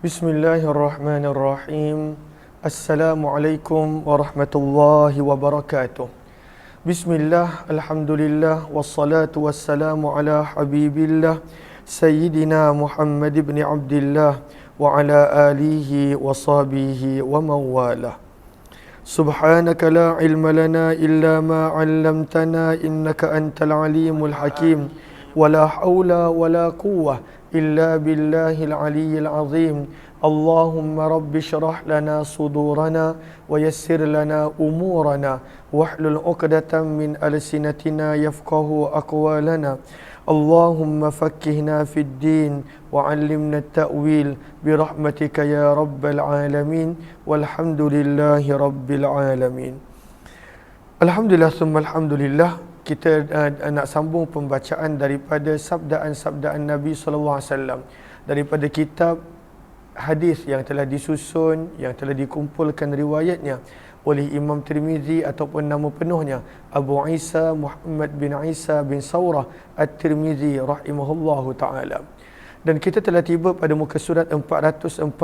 Bismillahirrahmanirrahim. Assalamualaikum warahmatullahi wabarakatuh. Bismillah, alhamdulillah, wassalatu wassalamu ala habibillah Sayyidina Muhammad ibn Abdillah wa ala alihi wa sahbihi wa mawalah. Subhanaka la ilma lana illa ma 'allamtana innaka antal alimul hakim. Wala haula wala quwwah illa billahil aliyyil azim. Allahumma rabbi syrah lana sudurana wa yassir lana umurana wahlul 'uqdatam min alsinatina yafqahu aqwalana. Allahumma fakkihna fid din wa 'allimna at-ta'wil bi rahmatika ya rabbal alamin walhamdulillahi rabbil alamin. Alhamdulillah summa alhamdulillah. Kita nak sambung pembacaan daripada sabdaan-sabdaan Nabi sallallahu alaihi wasallam daripada kitab hadis yang telah disusun, yang telah dikumpulkan riwayatnya oleh Imam Tirmizi ataupun nama penuhnya Abu Isa Muhammad bin Isa bin Saurah At-Tirmizi rahimahullahu taala. Dan kita telah tiba pada muka surat 441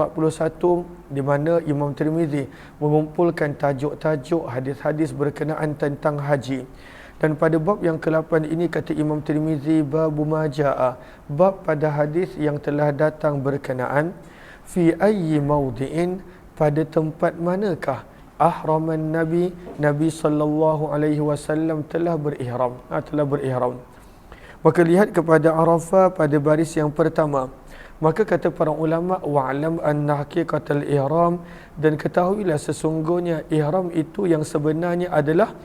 di mana Imam Tirmizi mengumpulkan tajuk-tajuk hadis-hadis berkenaan tentang haji. Dan pada bab yang ke-8 ini kata Imam Tirmizi, babu majaa, bab pada hadis yang telah datang berkenaan fi ayyi mawdi'in, pada tempat manakah ahraman Nabi sallallahu alaihi wasallam telah berihram. Maka lihat kepada Arafah pada baris yang pertama. Maka kata para ulama, wa'lam anna haqiqatal ihram, dan ketahuilah sesungguhnya ihram itu yang sebenarnya adalah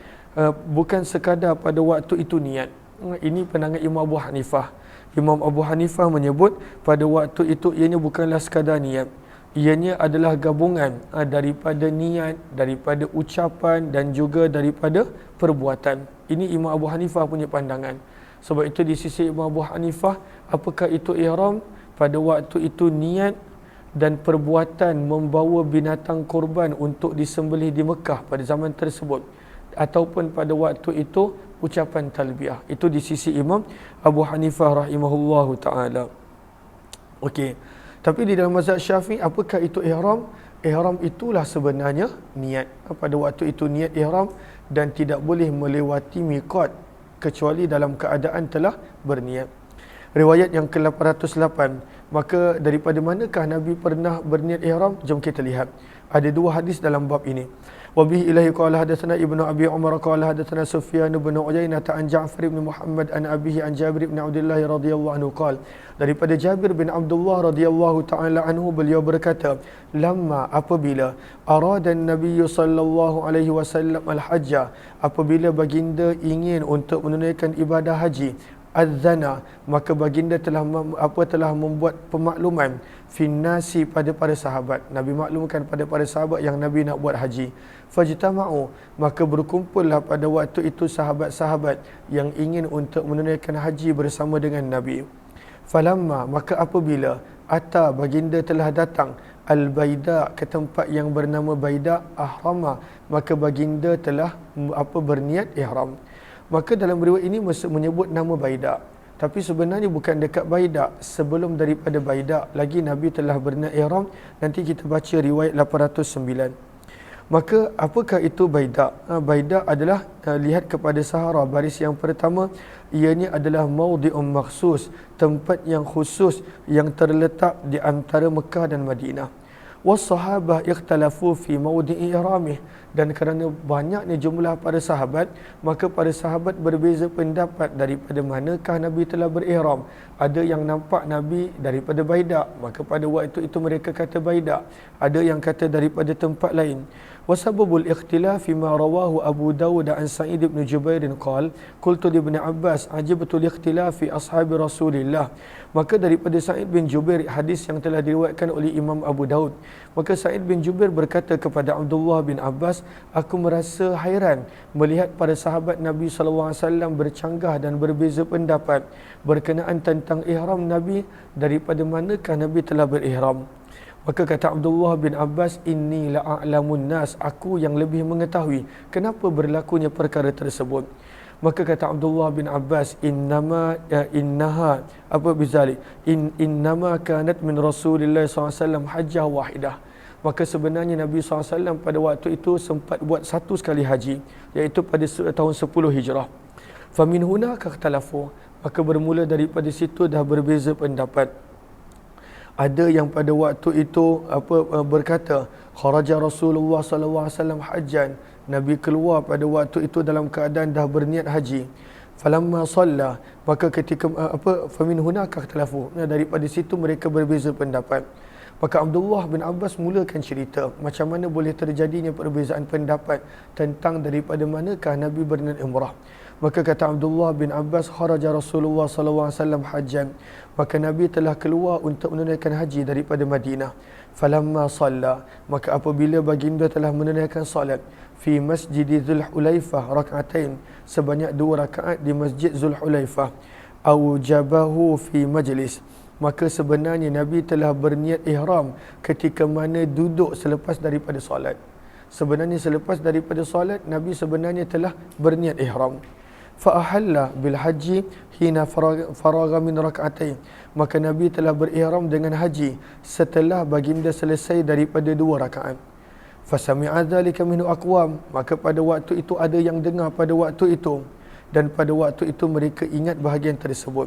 bukan sekadar pada waktu itu niat. Ini pandangan Imam Abu Hanifah. Imam Abu Hanifah menyebut pada waktu itu ianya bukanlah sekadar niat. Ianya adalah gabungan daripada niat, daripada ucapan dan juga daripada perbuatan. Ini Imam Abu Hanifah punya pandangan. Sebab itu di sisi Imam Abu Hanifah, apakah itu ihram? Pada waktu itu niat dan perbuatan membawa binatang korban untuk disembelih di Mekah pada zaman tersebut, ataupun pada waktu itu ucapan talbiyah. Itu di sisi Imam Abu Hanifah rahimahullahu ta'ala. Okey. Tapi di dalam mazhab Syafi'i, apakah itu ihram? Ihram itulah sebenarnya niat. Pada waktu itu niat ihram dan tidak boleh melewati miqat kecuali dalam keadaan telah berniat. Riwayat yang ke-808. Maka daripada manakah Nabi pernah berniat ihram? Jom kita lihat. Ada dua hadis dalam bab ini. Wa bihi ilahi qala hadatsana Ibnu Abi Umar qala hadatsana Sufyan bin Uyainah an Ja'far bin Muhammad an abihi an Jabir bin Abdullah radhiyallahu anhu qala, daripada Jabir bin Abdullah radhiyallahu taala anhu, beliau berkata, lamma, apabila arada Nabi sallallahu alaihi wasallam al-hajja, apabila baginda ingin untuk menunaikan ibadah haji, adzana, maka baginda telah membuat pemakluman finnasi pada para sahabat. Nabi maklumkan pada para sahabat yang Nabi nak buat haji. Fajtama'u, maka berkumpullah pada waktu itu sahabat-sahabat yang ingin untuk menunaikan haji bersama dengan Nabi. Falamma, maka apabila ata, baginda telah datang al-baida, ke tempat yang bernama Baida, ahrama, maka baginda telah berniat ihram. Maka dalam riwayat ini menyebut nama Baida, tapi sebenarnya bukan dekat Baida. Sebelum daripada Baida lagi Nabi telah berniat ihram. Nanti kita baca riwayat 809. Maka apakah itu Baida? Baida adalah, lihat kepada Sahara baris yang pertama, ianya adalah maudhi'un makhsus, tempat yang khusus yang terletak di antara Mekah dan Madinah. Was-sahabah ikhtalafu fi maudhi'i ihramih, dan kerana banyaknya jumlah para sahabat, maka para sahabat berbeza pendapat daripada manakah Nabi telah berihram. Ada yang nampak Nabi daripada Baida, maka pada waktu itu mereka kata Baida. Ada yang kata daripada tempat lain. Wasababul ikhtilafi ma rawahu Abu Dawud an Sa'id bin Jubair qala qultu li Ibn Abbas ajibtu li ikhtilafi ashabi Rasulillah. Maka daripada Sa'id bin Jubair, hadis yang telah diriwayatkan oleh Imam Abu Daud, maka Sa'id bin Jubair berkata kepada Abdullah bin Abbas, aku merasa hairan melihat para sahabat Nabi SAW bercanggah dan berbeza pendapat berkenaan tentang ihram Nabi, daripada manakah Nabi telah berihram. Maka kata Abdullah bin Abbas, inni la'alamun nas, aku yang lebih mengetahui kenapa berlakunya perkara tersebut. Maka kata Abdullah bin Abbas, innaha apa bizalik innama kanat min Rasulillah SAW hajjah wahidah. Maka sebenarnya Nabi SAW pada waktu itu sempat buat satu sekali haji, iaitu pada tahun 10 Hijrah. Famin hunaka ikhtalafu, maka bermula daripada situ dah berbeza pendapat. Ada yang pada waktu itu berkata kharaja Rasulullah sallallahu alaihi wasallam hajjan, Nabi keluar pada waktu itu dalam keadaan dah berniat haji. Falamma shalla, maka ketika famin hunaka ikhtalafu, daripada situ mereka berbeza pendapat. Maka Abdullah bin Abbas mulakan cerita macam mana boleh terjadinya perbezaan pendapat tentang daripada manakah Nabi berniat umrah. Maka kata Abdullah bin Abbas, kharaja Rasulullah sallallahu alaihi wasallam hajjan, maka Nabi telah keluar untuk menunaikan haji daripada Madinah. Falamma shalla, maka apabila baginda telah menunaikan salat fi Masjid Zulhulaifah rak'atain, sebanyak 2 rakaat di Masjid Zulhulaifah, aujabahu fi majlis, maka sebenarnya Nabi telah berniat ihram ketika mana duduk selepas daripada solat. Sebenarnya selepas daripada solat Nabi sebenarnya telah berniat ihram. Fa ahalla bil haji hina faragha min rak'atain, maka Nabi telah berihram dengan haji setelah baginda selesai daripada 2 rakaat. Fa sami'a dzalika minhu aqwam, maka pada waktu itu ada yang dengar pada waktu itu, dan pada waktu itu mereka ingat bahagian tersebut.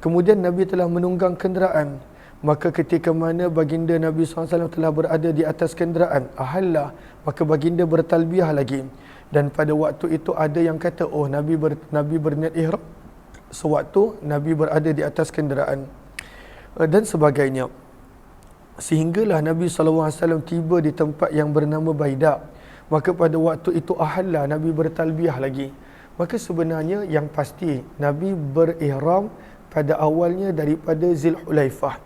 Kemudian Nabi telah menunggang kenderaan, maka ketika mana baginda Nabi SAW telah berada di atas kenderaan, ahalla, maka baginda bertalbiah lagi. Dan pada waktu itu ada yang kata, oh Nabi berniat ihram sewaktu Nabi berada di atas kenderaan dan sebagainya. Sehinggalah Nabi SAW tiba di tempat yang bernama Baida. Maka pada waktu itu ahalla, Nabi bertalbiah lagi. Maka sebenarnya yang pasti Nabi berihram pada awalnya daripada Zulhulaifah,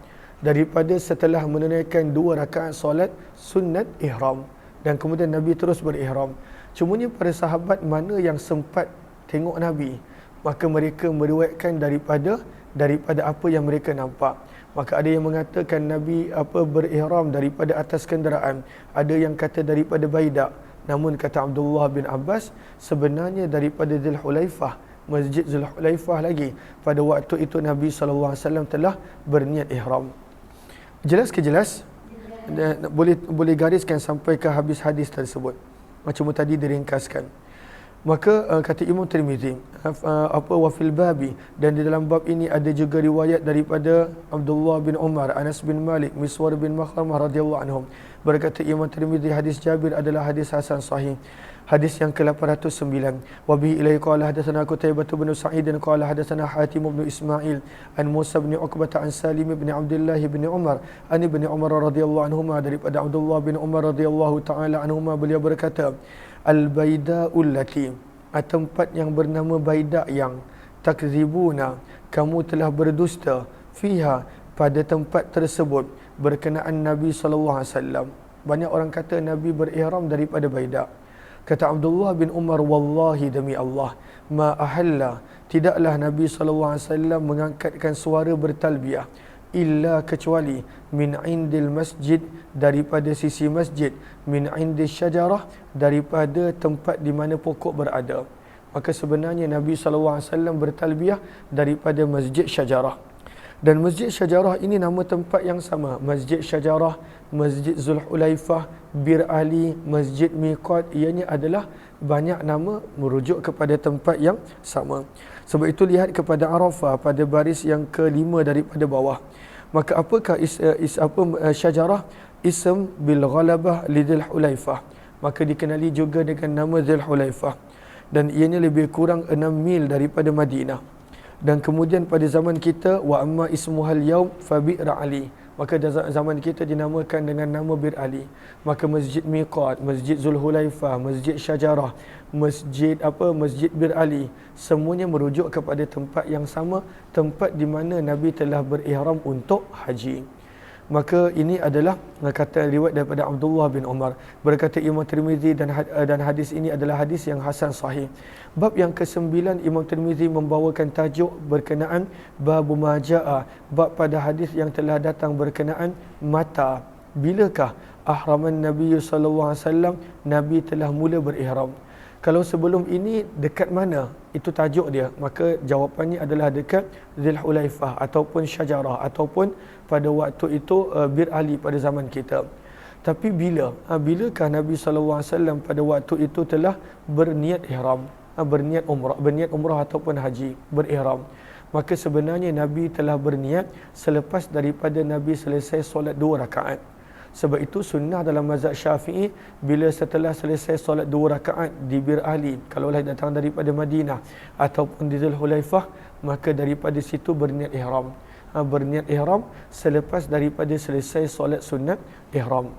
daripada setelah menunaikan 2 rakaat solat sunnat ihram, dan kemudian Nabi terus berihram. Cumanya para sahabat mana yang sempat tengok Nabi, maka mereka meriwayatkan daripada apa yang mereka nampak. Maka ada yang mengatakan Nabi berihram daripada atas kenderaan, ada yang kata daripada Baida. Namun kata Abdullah bin Abbas, sebenarnya daripada Zulhulaifah, Masjid Zulhulaifah lagi. Pada waktu itu Nabi SAW telah berniat ihram. Jelas ke jelas? Boleh gariskan sampai ke habis hadis tersebut. Macam tadi diringkaskan. Maka kata Imam Tirmizi, wa fil babi, dan di dalam bab ini ada juga riwayat daripada Abdullah bin Umar, Anas bin Malik, Miswar bin Makhramah radhiyallahu anhum. Berkata Imam Tirmizi, hadis Jabir adalah hadis hasan sahih. Hadis yang ke-809. Wa bihi ilaihi qala hadatsana Qutaibah bin Sa'id qala hadatsana Hatim bin Ismail an Musa bin Uqbah an Salim bin Abdullah bin Umar an ibn Umar radhiyallahu anhuma, daripada Abdullah bin Umar radhiyallahu taala anhuma, beliau berkata, Al-Baida'ul lati, tempat yang bernama Baida yang takzibuna, kamu telah berdusta, fiha, pada tempat tersebut, berkenaan Nabi SAW. Banyak orang kata Nabi berihram daripada Baida. Kata Abdullah bin Umar, wallahi demi Allah, ma ahalla, tidaklah Nabi SAW mengangkatkan suara bertalbiah, illa kecuali min indil masjid, daripada sisi masjid, min indil syajarah, daripada tempat di mana pokok berada. Maka sebenarnya Nabi SAW bertalbiah daripada Masjid Syajarah. Dan Masjid Syajarah ini nama tempat yang sama. Masjid Syajarah, Masjid Zulhulaifah, Bir Ali, Masjid Miqat, ianya adalah banyak nama merujuk kepada tempat yang sama. Sebab itu lihat kepada Arafah pada baris yang ke-5 daripada bawah. Maka apakah Syajarah? Ism bil ghalabah li Zulhulaifah. Maka dikenali juga dengan nama Zulhulaifah. Dan ianya lebih kurang 6 mil daripada Madinah. Dan kemudian pada zaman kita, wa amma ismuhal yaum fa Bir Ali, maka zaman kita dinamakan dengan nama Bir Ali. Maka Masjid Miqat, Masjid Zulhulaifah, Masjid Syajarah, Masjid Bir Ali, semuanya merujuk kepada tempat yang sama, tempat di mana Nabi telah berihram untuk haji. Maka ini adalah kata riwayat daripada Abdullah bin Umar. Berkata Imam Tirmizi, dan hadis ini adalah hadis yang hasan sahih. Bab yang ke-9, Imam Tirmizi membawakan tajuk berkenaan babu majaa, bab pada hadis yang telah datang berkenaan mata, bilakah ahraman Nabi sallallahu alaihi wasallam, Nabi telah mula berihram. Kalau sebelum ini dekat mana? Itu tajuk dia. Maka jawapannya adalah dekat Zulhulaifah ataupun Syajarah ataupun pada waktu itu Bir Ali pada zaman kita. Tapi bilakah Nabi SAW pada waktu itu telah berniat ihram, berniat umrah ataupun haji, berihram? Maka sebenarnya Nabi telah berniat selepas daripada Nabi selesai solat 2 rakaat. Sebab itu sunnah dalam mazhab Syafi'i, bila setelah selesai solat 2 rakaat di Bir Ali, kalaulah datang daripada Madinah ataupun di Zulhulaifah, maka daripada situ berniat ihram. Berniat ihram selepas daripada selesai solat sunat ihram.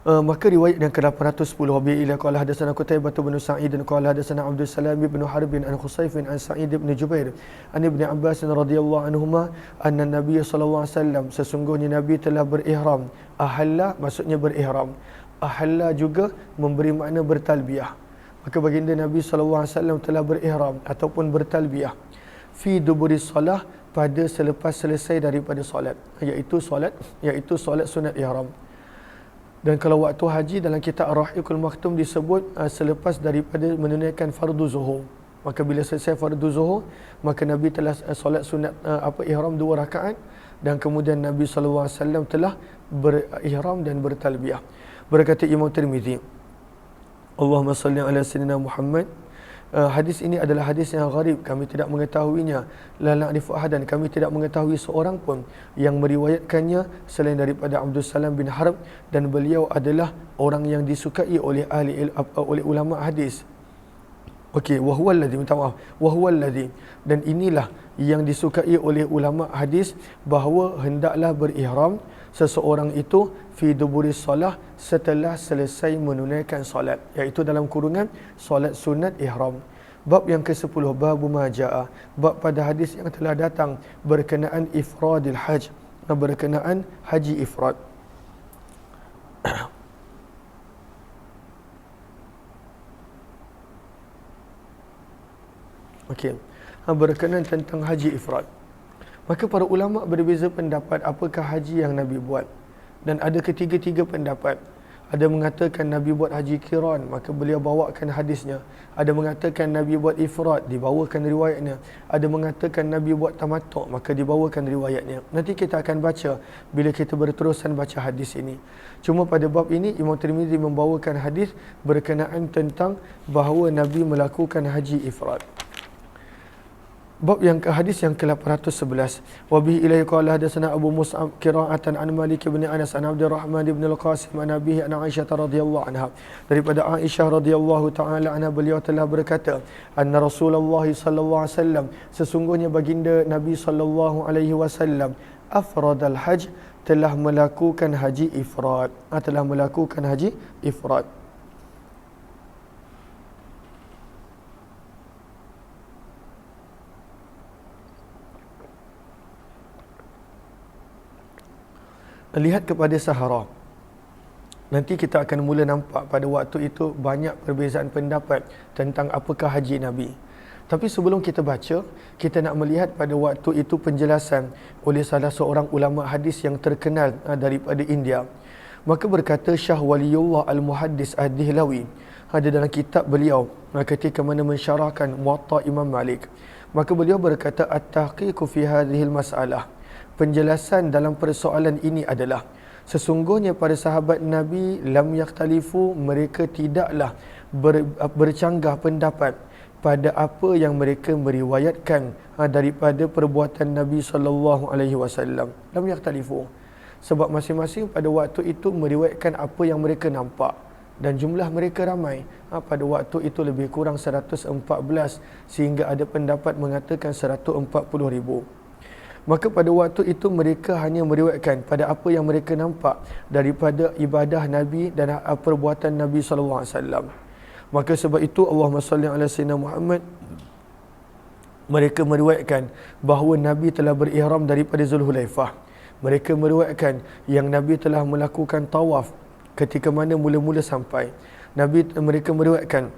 Maka riwayat yang ke-810 bi ila qala hadatsana Qutaibah bin Sa'id dan qala hadatsana Abdul Salam bin Harb an Khusayf an Sa'id bin Jubair an Ibn Abbas radhiyallahu anhuma anna Nabi sallallahu alaihi wasallam, sesungguhnya Nabi telah berihram. Ahalla maksudnya berihram. Ahalla juga memberi makna bertalbiyah. Maka baginda Nabi sallallahu alaihi wasallam telah berihram ataupun bertalbiyah fi duburi solah, pada selepas selesai daripada solat, iaitu solat sunat ihram. Dan kalau waktu haji dalam kitab Ar-Rahiqul Maktum disebut selepas daripada menunaikan fardu zuhur. Maka bila selesai fardu zuhur, maka Nabi telah solat sunat ihram 2 rakaat, dan kemudian Nabi sallallahu alaihi wasallam telah berihram dan bertalbiyah. Berkata Imam Tirmizi, Allahumma salli ala sayyidina Muhammad. Hadis ini adalah hadis yang gharib, kami tidak mengetahuinya. La na'rifu ahadan, kami tidak mengetahui seorang pun yang meriwayatkannya selain daripada Abdul Salam bin Harb, dan beliau adalah orang yang disukai oleh oleh ulama hadis. Okey, wa huwa alladhi, dan inilah yang disukai oleh ulama hadis, bahawa hendaklah berihram seseorang itu fi duburi solah, setelah selesai menunaikan solat, iaitu dalam kurungan solat sunat ihram. Bab yang ke-10, babu majaa, bab pada hadis yang telah datang berkenaan ifradil hajj, berkenaan haji ifrad. Okey, berkenaan tentang haji ifrad. Maka para ulama berbeza pendapat apakah haji yang Nabi buat. Dan ada ketiga-tiga pendapat. Ada mengatakan Nabi buat haji qiran, maka beliau bawakan hadisnya. Ada mengatakan Nabi buat ifrad, dibawakan riwayatnya. Ada mengatakan Nabi buat tamattu', maka dibawakan riwayatnya. Nanti kita akan baca bila kita berterusan baca hadis ini. Cuma pada bab ini Imam Tirmizi membawakan hadis berkenaan tentang bahawa Nabi melakukan haji ifrad. Bab yang hadis yang ke-811. Wa bihi ilaihi qala hadatsana Abu Mus'ab qira'atan an Malik bin Anas an Abdurrahman bin Al-Qasim an Abihi an Aisyah radhiyallahu anha. Daripada Aisyah radhiyallahu taala anha, beliau telah berkata, anna Rasulullah sallallahu alaihi wasallam, sesungguhnya baginda Nabi sallallahu alaihi wasallam, afradal hajj, telah melakukan haji ifrad. Telah melakukan haji ifrad. Lihat kepada Sahara. Nanti kita akan mula nampak pada waktu itu banyak perbezaan pendapat tentang apakah haji Nabi. Tapi sebelum kita baca, kita nak melihat pada waktu itu penjelasan oleh salah seorang ulama hadis yang terkenal daripada India. Maka berkata Syah Waliullah Al-Muhaddis Ad-Dihlawi, ada dalam kitab beliau ketika mana mensyarahkan Muwatta Imam Malik. Maka beliau berkata, at-tahqiqu fi hadhil mas'alah, penjelasan dalam persoalan ini adalah, sesungguhnya para sahabat Nabi lam yakhtalifu, mereka tidaklah bercanggah pendapat pada apa yang mereka meriwayatkan daripada perbuatan Nabi sallallahu alaihi wasallam. Lam yakhtalifu, sebab masing-masing pada waktu itu meriwayatkan apa yang mereka nampak, dan jumlah mereka ramai. Pada waktu itu lebih kurang 114, sehingga ada pendapat mengatakan 140,000. Maka pada waktu itu mereka hanya meriwayatkan pada apa yang mereka nampak daripada ibadah Nabi dan perbuatan Nabi sallallahu alaihi wasallam. Maka sebab itu Allahumma salli ala sayyidina Muhammad, mereka meriwayatkan bahawa Nabi telah berihram daripada Zulhulaifah. Mereka meriwayatkan yang Nabi telah melakukan tawaf ketika mana mula-mula sampai. Mereka meriwayatkan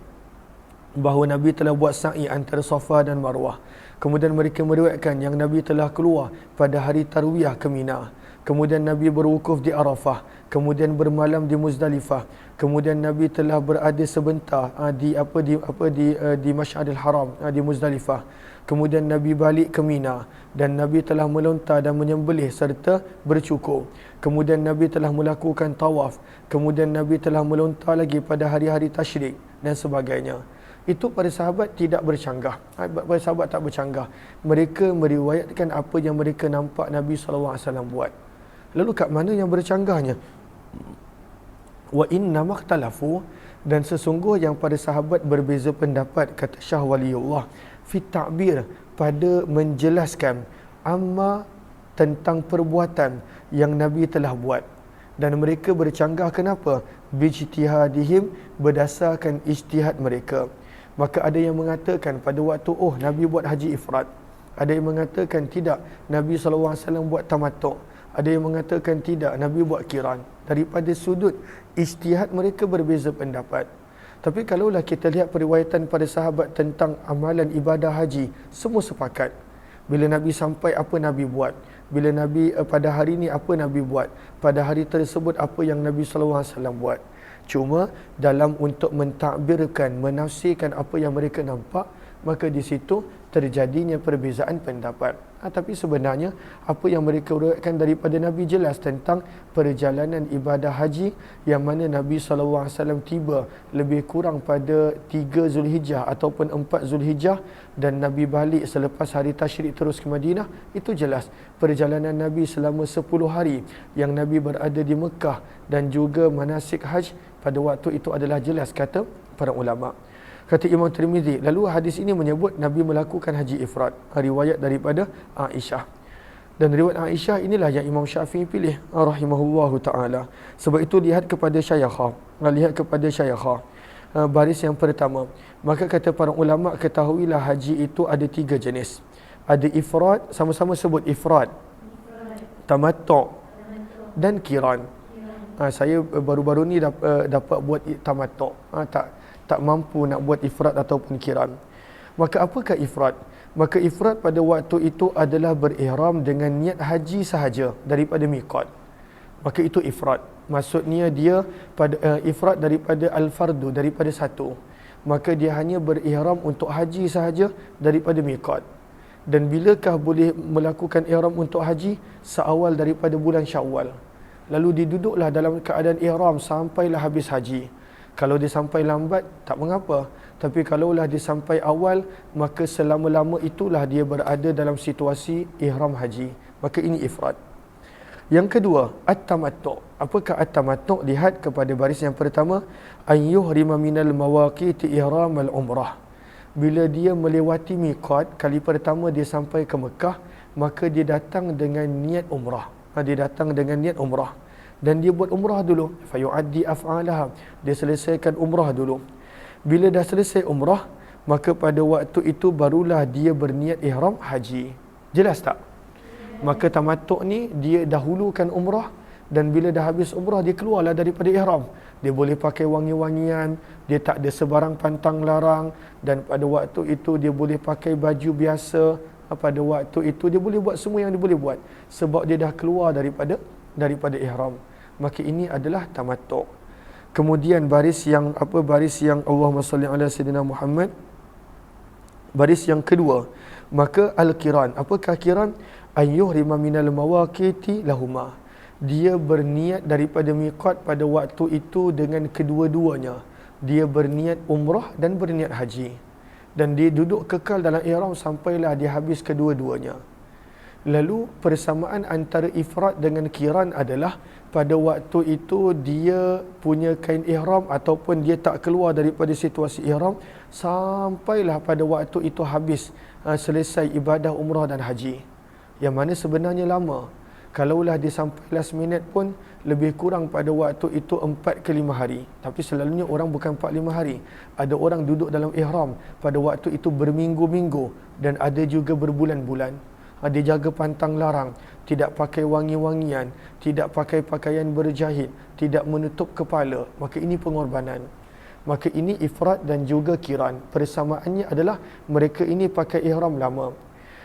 bahawa Nabi telah buat sa'i antara Safa dan Marwah. Kemudian mereka meriwayatkan yang Nabi telah keluar pada hari Tarwiyah ke Mina. kemudian Nabi berwukuf di Arafah, kemudian bermalam di Muzdalifah, kemudian Nabi telah berada sebentar di Masy'aril Haram di Muzdalifah, kemudian Nabi balik ke Mina dan Nabi telah melontar dan menyembelih serta bercukur, kemudian Nabi telah melakukan tawaf, kemudian Nabi telah melontar lagi pada hari-hari tasyrik dan sebagainya. Itu para sahabat tidak bercanggah. Para sahabat tak bercanggah. Mereka meriwayatkan apa yang mereka nampak Nabi SAW buat. Lalu kat mana yang bercanggahnya? Wa inna makhtalafu, dan sesungguh yang para sahabat berbeza pendapat, kata Syah Waliullah, fi ta'bir, pada menjelaskan amma, tentang perbuatan yang Nabi telah buat. Dan mereka bercanggah kenapa? Bijtihadihim, berdasarkan ijtihad mereka. Maka ada yang mengatakan pada waktu Nabi buat haji ifrad. Ada yang mengatakan tidak, Nabi SAW buat tamattu'. Ada yang mengatakan tidak, Nabi buat kiran. Daripada sudut ijtihad mereka berbeza pendapat. Tapi kalaulah kita lihat periwayatan pada sahabat tentang amalan ibadah haji, semua sepakat. Bila Nabi sampai, apa Nabi buat. Bila Nabi pada hari ini, apa Nabi buat. Pada hari tersebut, apa yang Nabi SAW buat. Cuma dalam untuk mentakbirkan, menafsirkan apa yang mereka nampak, maka di situ terjadinya perbezaan pendapat. Tapi sebenarnya apa yang mereka uraikan daripada Nabi jelas tentang perjalanan ibadah haji, yang mana Nabi SAW tiba lebih kurang pada 3 Zulhijjah ataupun 4 Zulhijjah, dan Nabi balik selepas hari tasyrik terus ke Madinah. Itu jelas perjalanan Nabi selama 10 hari yang Nabi berada di Mekah, dan juga manasik haj pada waktu itu adalah jelas, kata para ulama. Kata Imam Tirmizi, lalu hadis ini menyebut Nabi melakukan haji ifrad, riwayat daripada Aisyah. Dan riwayat Aisyah inilah yang Imam Syafi'i pilih rahimahullahu ta'ala. Sebab itu lihat kepada syayakhah, baris yang pertama. Maka kata para ulama, ketahuilah haji itu ada 3 jenis. Ada ifrad, sama-sama sebut ifrad, tamattu' dan kiran. Saya baru-baru ni dapat buat tamattu', tak mampu nak buat ifrad ataupun kiran. Maka apakah ifrad? Maka ifrad pada waktu itu adalah berihram dengan niat haji sahaja daripada miqat. Maka itu ifrad. Maksudnya dia pada ifrad daripada al-fardu, daripada satu. Maka dia hanya berihram untuk haji sahaja daripada miqat. Dan bilakah boleh melakukan ihram untuk haji? Seawal daripada bulan Syawal. Lalu diduduklah dalam keadaan ihram sampailah habis haji. Kalau dia sampai lambat, tak mengapa. Tapi kalaulah dia sampai awal, maka selama-lama itulah dia berada dalam situasi ihram haji. Maka ini ifrad. Yang kedua, at-tamattu'. Apakah at-tamattu'? Lihat kepada baris yang pertama, an yuhrima minal mawaqiti ihram al-umrah. Bila dia melewati miqat, kali pertama dia sampai ke Mekah, maka dia datang dengan niat umrah. Dia datang dengan niat umrah. Dan dia buat umrah dulu. Fayu'addi af'alaha. Dia selesaikan umrah dulu. Bila dah selesai umrah, maka pada waktu itu barulah dia berniat ihram haji. Jelas tak? Maka tamattu' ni dia dahulukan umrah, dan bila dah habis umrah dia keluarlah daripada ihram. Dia boleh pakai wangi-wangian, dia tak ada sebarang pantang larang, dan pada waktu itu dia boleh pakai baju biasa. Pada waktu itu dia boleh buat semua yang dia boleh buat, sebab dia dah keluar daripada ihram. Maka ini adalah tamattu'. Kemudian baris yang Allahumma salli ala sayyidina Muhammad. Baris yang kedua, maka al-kiran. Apakah kiran? Ayyuhrima minal mawaqiti lahuma. Dia berniat daripada miqat pada waktu itu dengan kedua-duanya. Dia berniat umrah dan berniat haji. Dan dia duduk kekal dalam ihram sampailah dia habis kedua-duanya. Lalu persamaan antara ifrad dengan kiran adalah pada waktu itu dia punya kain ihram ataupun dia tak keluar daripada situasi ihram sampailah pada waktu itu habis selesai ibadah umrah dan haji. Yang mana sebenarnya lama. Kalaulah dia sampai last minute pun lebih kurang pada waktu itu 4 ke 5 hari. Tapi selalunya orang bukan 4-5 hari. Ada orang duduk dalam ihram pada waktu itu berminggu-minggu, dan ada juga berbulan-bulan. Dia jaga pantang larang, tidak pakai wangi-wangian, tidak pakai pakaian berjahit, tidak menutup kepala. Maka ini pengorbanan. Maka ini ifrad dan juga kiran. Persamaannya adalah mereka ini pakai ihram lama.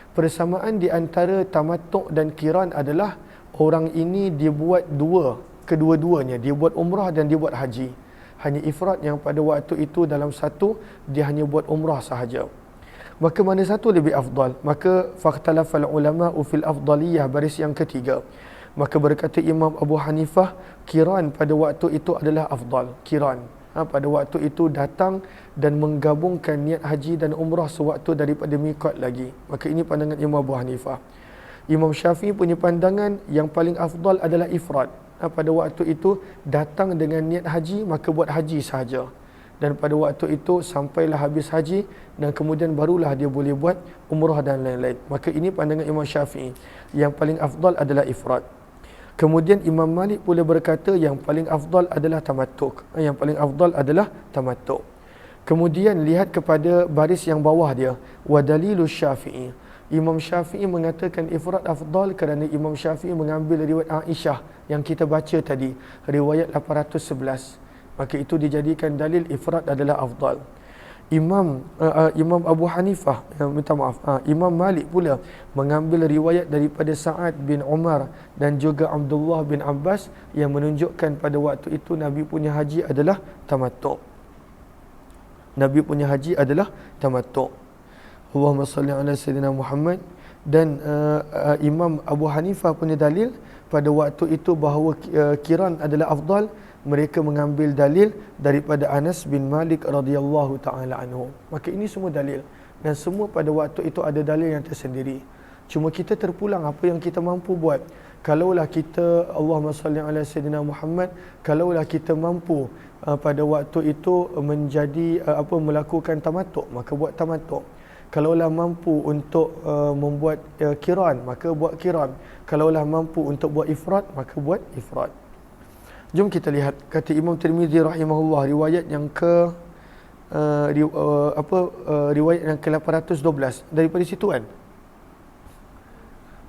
Persamaan di antara tamattu' dan kiran adalah orang ini dia buat kedua-duanya, dia buat umrah dan dia buat haji. Hanya ifrat yang pada waktu itu dalam satu dia hanya buat umrah sahaja. Maka mana satu lebih afdal? Maka fakhtalafal ulama fil afdaliyah, baris yang ketiga. Maka berkata Imam Abu Hanifah, kiran pada waktu itu adalah afdal. Kiran pada waktu itu datang dan menggabungkan niat haji dan umrah sewaktu daripada miqat lagi. Maka ini pandangan Imam Abu Hanifah. Imam Syafi'i punya pandangan yang paling afdal adalah ifrat. Pada waktu itu datang dengan niat haji, maka buat haji sahaja. Dan pada waktu itu sampailah habis haji dan kemudian barulah dia boleh buat umrah dan lain-lain. Maka ini pandangan Imam Syafi'i. Yang paling afdal adalah ifrat. Kemudian Imam Malik pula berkata yang paling afdal adalah tamattu'. Yang paling afdal adalah tamattu'. Kemudian lihat kepada baris yang bawah dia, wa dalilu Syafi'i. Imam Syafi'i mengatakan ifrat afdal kerana Imam Syafi'i mengambil riwayat Aisyah yang kita baca tadi, riwayat 811. Maka itu dijadikan dalil ifrat adalah afdal. Imam Abu Hanifah, Imam Malik pula mengambil riwayat daripada Sa'ad bin Umar dan juga Abdullah bin Abbas yang menunjukkan pada waktu itu Nabi punya haji adalah tamattu'. Nabi punya haji adalah tamattu'. Allahumma salli ala sayyidina Muhammad. Dan Imam Abu Hanifah punya dalil pada waktu itu bahawa kiran adalah afdal. Mereka mengambil dalil daripada Anas bin Malik radhiyallahu taala anhu. Maka ini semua dalil dan semua pada waktu itu ada dalil yang tersendiri. Cuma kita terpulang apa yang kita mampu buat. Kalaulah kita, Allahumma salli ala sayyidina Muhammad, kalaulah kita mampu pada waktu itu menjadi melakukan tamattu', maka buat tamattu'. Kalaulah mampu untuk membuat kiran, maka buat kiran. Kalaulah mampu untuk buat ifrat, maka buat ifrat. Jom kita lihat kata Imam Tirmizi rahimahullah, riwayat yang riwayat yang ke-812 daripada situ kan,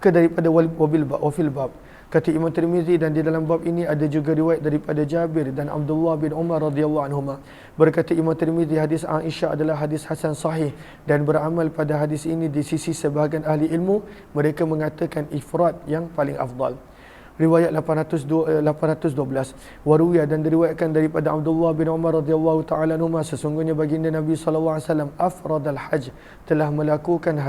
ke daripada wafil bab. Kata Imam Tirmizi, dan di dalam bab ini ada juga riwayat daripada Jabir dan Abdullah bin Umar radhiyallahu anhuma. Berkata Imam Tirmizi, hadis Aisyah adalah hadis hasan sahih dan beramal pada hadis ini di sisi sebahagian ahli ilmu, mereka mengatakan ifrat yang paling afdal. Riwayat 812. Waruya, dan diriwayatkan daripada Abdullah bin Umar radhiyallahu taala anhuma, sesungguhnya baginda Nabi sallallahu alaihi wasallam afradal hajj, telah melakukan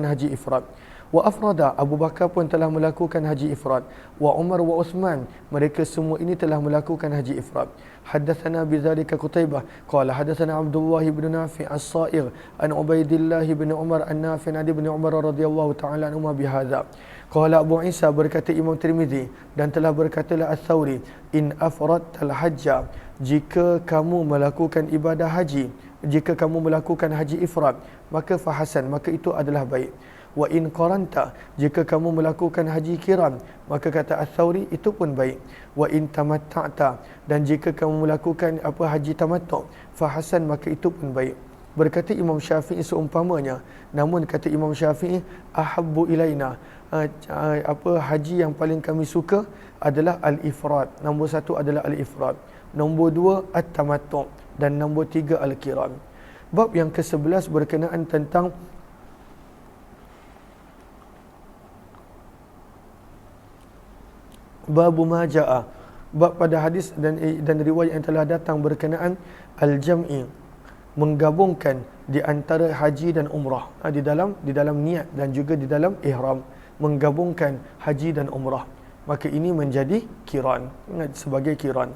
haji ifrat. Wa afrada, Abu Bakar pun telah melakukan haji ifrat. Wa Umar wa Uthman, mereka semua ini telah melakukan haji ifrat. Haddatsana bidzalika Qutaibah qala haddatsana Abdullah bin Nafi' as-Sa'igh an Ubaidillah bin Umar an-Nafi' an ibn Umar radhiyallahu ta'ala anhuma bihadza. Qala Abu Isa, berkata Imam Tirmizi, dan telah berkatalah Ats-Tsauri, in afradtal hajja, jika kamu melakukan ibadah haji, jika kamu melakukan haji ifrat, maka fahasan, maka itu adalah baik. Wa in qaranta, jika kamu melakukan haji kiran, maka kata Ats-Tsauri, itu pun baik. Wa in tamatta'ta, dan jika kamu melakukan haji tamattu', fahasan, maka itu pun baik. Berkata Imam Syafi'i seumpamanya, namun kata Imam Syafi'i, ahabbu ilaina, haji yang paling kami suka adalah al-ifrat. Nombor satu adalah al-ifrat, nombor dua at-tamattu', dan nombor tiga al-kiran. Bab yang ke-11 berkenaan tentang babu ma ja'a, bab pada hadis dan riwayat yang telah datang berkenaan al-jam'i, menggabungkan di antara haji dan umrah, di dalam niat dan juga di dalam ihram, menggabungkan haji dan umrah. Maka ini menjadi kiran, sebagai kiran.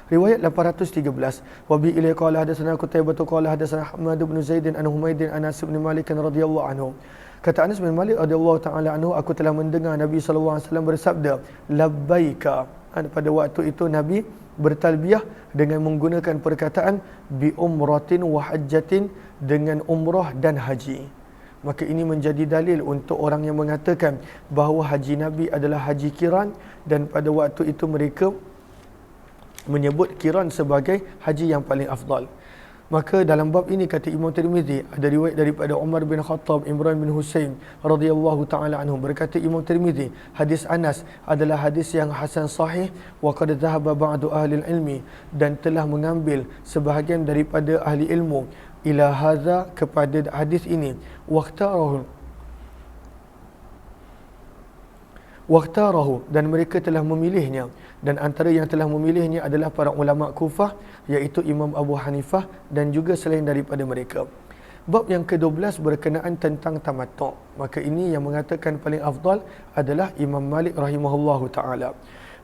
Riwayat 813. Wa bi ilai qala hadatsana Qutaibah qala hadatsana Ahmad bin Zaid an Humaid an Anas bin Malik radhiyallahu anhu. Kata Anas bin Malik radhiyallahu taala anhu, aku telah mendengar Nabi sallallahu alaihi wasallam bersabda, labbaika. Pada waktu itu Nabi bertalbiyah dengan menggunakan perkataan bi umratin wa hajjatin, dengan umrah dan haji. Maka ini menjadi dalil untuk orang yang mengatakan bahawa haji Nabi adalah haji kiran, dan pada waktu itu mereka menyebut kiran sebagai haji yang paling afdal. Maka dalam bab ini kata Imam Tirmizi, ada riwayat daripada Umar bin Khattab, Imran bin Husain radhiyallahu taala anhu. Berkata Imam Tirmizi, hadis Anas adalah hadis yang hasan sahih. Wa qad dhahaba ba'du ahli ilmi, dan telah mengambil sebahagian daripada ahli ilmu ila hadza, kepada hadis ini. Waqtarahu Waqtarahu, dan mereka telah memilihnya, dan antara yang telah memilihnya adalah para ulama Kufah, iaitu Imam Abu Hanifah dan juga selain daripada mereka. Bab yang ke-12 berkenaan tentang tamattu'. Maka ini yang mengatakan paling afdal adalah Imam Malik rahimahullahu taala.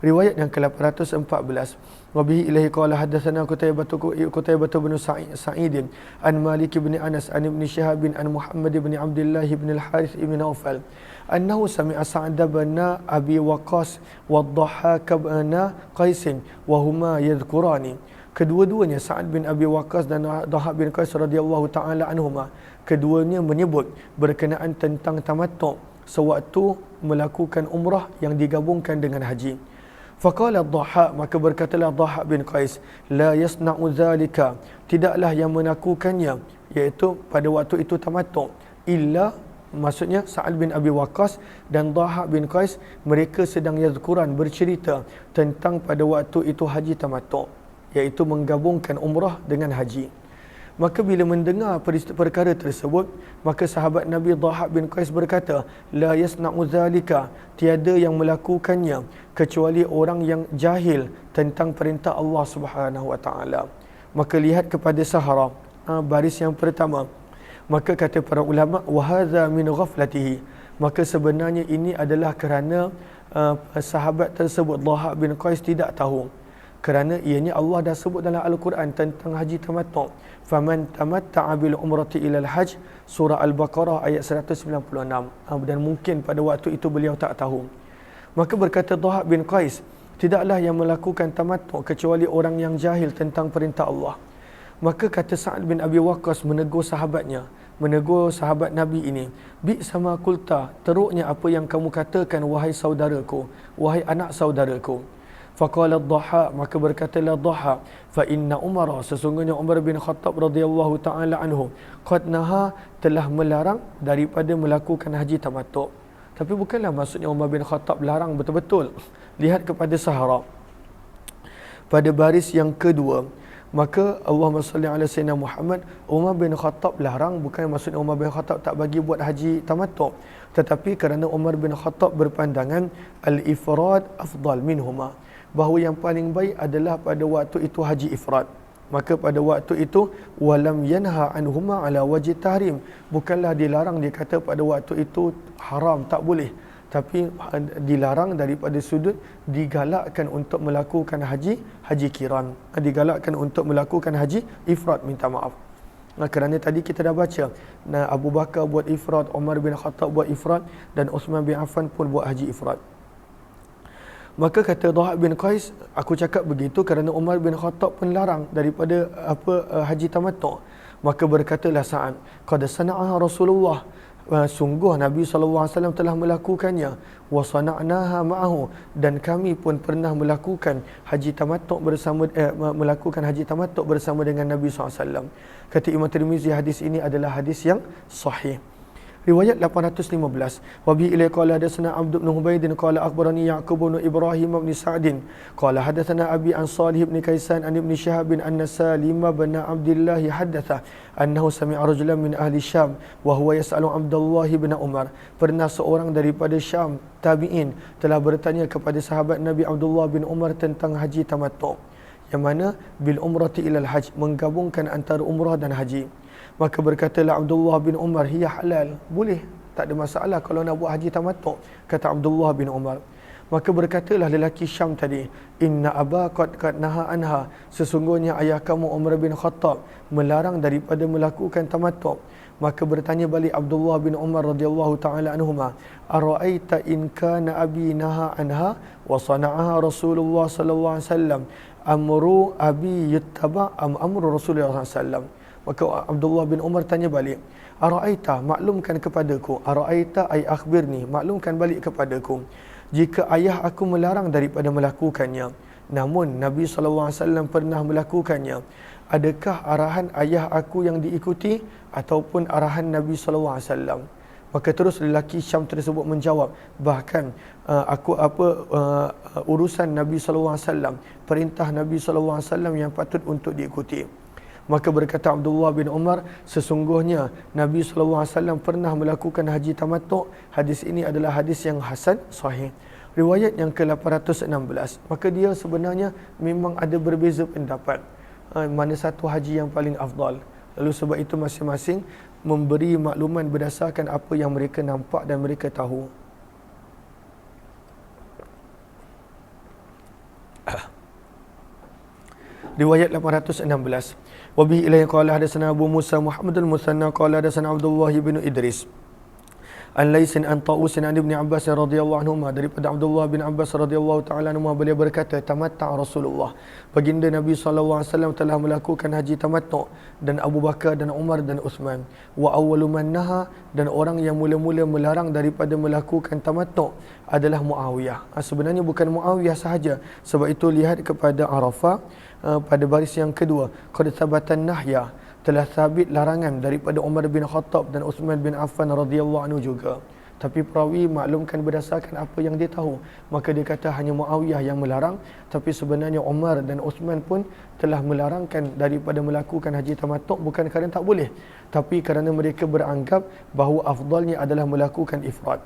Riwayat yang ke-814. Wa bihi ilaihi qala hadatsana Qutaibah bin Sa'id an Malik bin Anas an Ibn Shihab an Muhammad bin Abdullah bin Al-Harith bin Naufal annahu sami'a Sa'd bin Abi Waqqas wa Dhahhak bin Qais wa huma yadhkurani. Kedua-duanya Sa'ad bin Abi Waqqas dan Dhahhak bin Qais radhiyallahu taala anhuma, keduanya menyebut berkenaan tentang tamattu' sewaktu melakukan umrah yang digabungkan dengan haji. Faqala Dhahhak, maka berkatalah Dhahhak bin Qais, la yasna'u dhalika, tidaklah yang melakukannya, iaitu pada waktu itu tamattu', illa, maksudnya Sa'ad bin Abi Waqqas dan Dhahhak bin Qais, mereka sedang yazkuran, bercerita tentang pada waktu itu haji tamattu', iaitu menggabungkan umrah dengan haji. Maka bila mendengar perkara tersebut, maka sahabat Nabi Dhahhak bin Qais berkata, la yasna'u zalika, tiada yang melakukannya kecuali orang yang jahil tentang perintah Allah Subhanahu wa taala. Maka lihat kepada Sahara, baris yang pertama. Maka kata para ulama, wa hadza min ghaflatihi, maka sebenarnya ini adalah kerana sahabat tersebut Dhahhak bin Qais tidak tahu. Kerana ianya Allah dah sebut dalam Al-Quran tentang haji tamattu'. Faman tamatta'a bil umrati ilal hajj, surah Al-Baqarah ayat 196. Dan mungkin pada waktu itu beliau tak tahu. Maka berkata Dhahhak bin Qais, tidaklah yang melakukan tamattu' kecuali orang yang jahil tentang perintah Allah. Maka kata Sa'ad bin Abi Waqqas menegur sahabatnya, menegur sahabat Nabi ini, bi sama kulta, teruknya apa yang kamu katakan wahai saudaraku, wahai anak saudaraku. Faqala Dhahhak, maka berkatalah Dhahhak, fa inna Umar, sesungguhnya Umar bin Khattab radhiyallahu taala anhu, qad naha, telah melarang daripada melakukan haji tamattu'. Tapi bukanlah maksudnya Umar bin Khattab larang betul-betul. Lihat kepada Sahara pada baris yang kedua. Maka Allahumma salli ala sayyidina Muhammad, Umar bin Khattab larang bukan maksudnya Umar bin Khattab tak bagi buat haji tamattu', tetapi kerana Umar bin Khattab berpandangan al-ifrad afdal minhuma, bahawa yang paling baik adalah pada waktu itu haji ifrad. Maka pada waktu itu walam yanha anhuma ala wajhi tahrim, bukanlah dilarang, dia kata pada waktu itu haram, tak boleh, tapi dilarang daripada sudut digalakkan untuk melakukan haji kiran, digalakkan untuk melakukan haji ifrad, minta maaf. Kerana tadi kita dah baca, Abu Bakar buat ifrad, Umar bin Khattab buat ifrad, dan Uthman bin Affan pun buat haji ifrad. Maka kata Dhahhak bin Qais, aku cakap begitu kerana Umar bin Khattab pun larang daripada haji tamattu'. Maka berkatalah Sa'ad, qad sana'a Rasulullah, sungguh Nabi SAW telah melakukannya, wa sana'naha ma'ahu, dan kami pun pernah melakukan haji tamattu' bersama dengan Nabi SAW. Kata Imam Tirmizi, hadis ini adalah hadis yang sahih. Riwayat 815. Wa bi ilai qala hadatsana Abd bin Hubaid qala akhbarani Ya'qub bin Ibrahim bin Sa'd qala hadatsana Abi an Salih bin Kaisan an Ibn Shihab anna Salim bin Abdullah hadatha annahu sami'a rajulan min ahli Syam wa huwa yas'alu Abdullah bin Umar. Pernah seorang daripada Syam tabi'in telah bertanya kepada sahabat Nabi Abdullah bin Umar tentang haji tamattu', yang mana bil umrati ilal hajj, menggabungkan antara umrah dan haji. Maka berkatalah Abdullah bin Umar, hiya halal, boleh, tak ada masalah kalau nak buat haji tamattu', kata Abdullah bin Umar. Maka berkatalah lelaki Syam tadi, inna aba qad naha anha, sesungguhnya ayah kamu Umar bin Khattab melarang daripada melakukan tamattu'. Maka bertanya balik Abdullah bin Umar radhiyallahu taala anhuma, ara'aita in kana abi naha anha wa sana'aha Rasulullah sallallahu alaihi wasallam, amru abi yuttaba am amru Rasulullah sallallahu alaihi wasallam. Maka Abdullah bin Umar tanya balik, ara'aita, maklumkan kepadaku, ara'aita ay akhbirni, maklumkan balik kepadaku, jika ayah aku melarang daripada melakukannya, namun Nabi SAW pernah melakukannya, adakah arahan ayah aku yang diikuti ataupun arahan Nabi SAW? Maka terus lelaki Syam tersebut menjawab, bahkan urusan Nabi SAW, perintah Nabi SAW yang patut untuk diikuti. Maka berkata Abdullah bin Umar, sesungguhnya Nabi SAW pernah melakukan haji tamattu'. Hadis ini adalah hadis yang hasan sahih. Riwayat yang ke-816, maka dia sebenarnya memang ada berbeza pendapat mana satu haji yang paling afdal. Lalu sebab itu masing-masing memberi makluman berdasarkan apa yang mereka nampak dan mereka tahu. Riwayat 816. Wa bihi ilayhi qala hadatsana Abu Musa Muhammad al-Musanna qala hadatsana Abdullah bin Idris an Laisin an Tausin an Ibn Abbas radhiyallahu anhuma, daripada Abdullah bin Abbas radhiyallahu taala anhuma, beliau berkata, tamatta Rasulullah, baginda Nabi sallallahu alaihi wasallam telah melakukan haji tamattu, dan Abu Bakar dan Umar dan Uthman. Wa awwalu man naha, dan orang yang mula-mula melarang daripada melakukan tamattu adalah Muawiyah. Sebenarnya bukan Muawiyah sahaja, sebab itu lihat kepada Arafah pada baris yang kedua, qad thabatan nahya, telah sabit larangan daripada Umar bin Khattab dan Uthman bin Affan radhiyallahu anhu juga. Tapi perawi maklumkan berdasarkan apa yang dia tahu, maka dia kata hanya Muawiyah yang melarang, tapi sebenarnya Umar dan Uthman pun telah melarangkan daripada melakukan haji tamattu, bukan kerana tak boleh, tapi kerana mereka beranggap bahawa afdalnya adalah melakukan ifrad.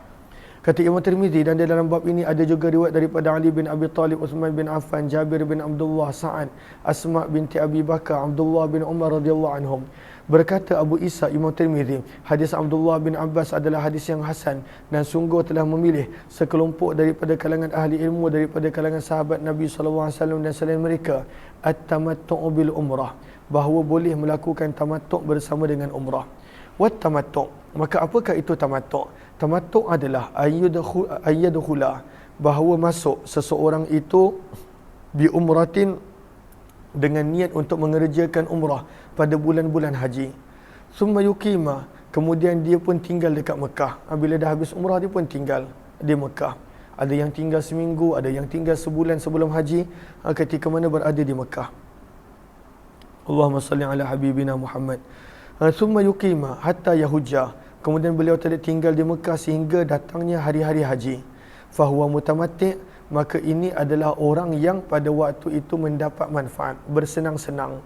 Kata Imam Tirmizi, dan di dalam bab ini ada juga riwayat daripada Ali bin Abi Talib, Uthman bin Affan, Jabir bin Abdullah, Sa'ad, Asma binti Abi Bakar, Abdullah bin Umar radhiyallahu anhum. Berkata Abu Isa Imam Tirmizi, hadis Abdullah bin Abbas adalah hadis yang hasan, dan sungguh telah memilih sekelompok daripada kalangan ahli ilmu daripada kalangan sahabat Nabi sallallahu alaihi wasallam dan selain mereka at-tamattu' bil umrah, bahawa boleh melakukan tamattu' bersama dengan umrah. Wat tamattu', maka apakah itu tamattu'? Tamattu' adalah ayyadkhula, bahawa masuk seseorang itu bi umratin, dengan niat untuk mengerjakan umrah pada bulan-bulan haji. Summa yuqima, kemudian dia pun tinggal dekat Mekah. Bila dah habis umrah dia pun tinggal di Mekah. Ada yang tinggal seminggu, ada yang tinggal sebulan sebelum haji, ketika mana berada di Mekah. Allahumma salli ala habibina Muhammad. Summa yuqima hatta yahujja, kemudian beliau tidak tinggal di Mekah sehingga datangnya hari-hari haji. Fahuwa mutamatti', maka ini adalah orang yang pada waktu itu mendapat manfaat, bersenang-senang.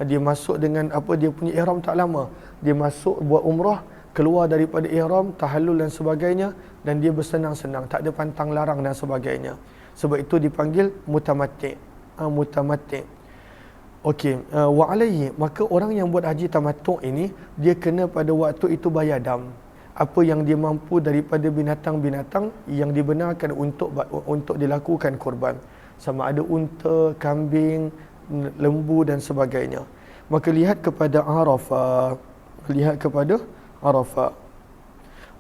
Dia masuk dengan apa, dia punya ihram tak lama, dia masuk buat umrah, keluar daripada ihram, tahallul dan sebagainya, dan dia bersenang-senang, tak ada pantang larang dan sebagainya. Sebab itu dipanggil mutamatti'. Mutamatti'. Okey, wa alaihi, maka orang yang buat haji tamattu' ini, dia kena pada waktu itu bayar dam. Apa yang dia mampu daripada binatang-binatang yang dibenarkan untuk dilakukan korban, sama ada unta, kambing, lembu dan sebagainya. Maka lihat kepada Arafah,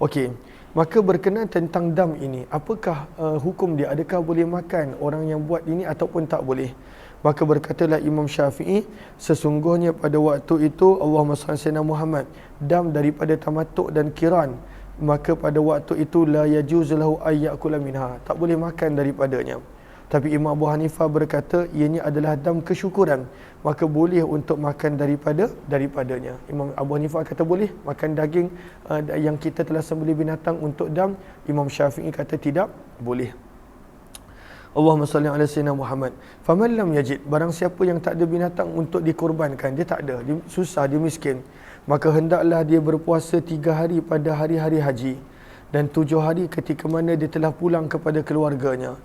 okey, maka berkenaan tentang dam ini, apakah hukum dia? Adakah boleh makan orang yang buat ini ataupun tak boleh? Maka berkatalah Imam Syafi'i, sesungguhnya pada waktu itu Allahumma salli ala Muhammad, dam daripada tamattu' dan kiran, maka pada waktu itu la yajuzu lahu ay ya'kula minha, tak boleh makan daripadanya. Tapi Imam Abu Hanifah berkata ianya adalah dam kesyukuran, maka boleh untuk makan daripadanya. Imam Abu Hanifah kata boleh makan daging yang kita telah sembelih binatang untuk dam. Imam Syafi'i kata tidak boleh. Allahumma salli ala sayyidina Muhammad. Faman lam yajid, barang siapa yang tak ada binatang untuk dikorbankan, dia tak ada, dia susah, dia miskin, maka hendaklah dia berpuasa 3 hari pada hari-hari haji, dan 7 hari ketika mana dia telah pulang kepada keluarganya.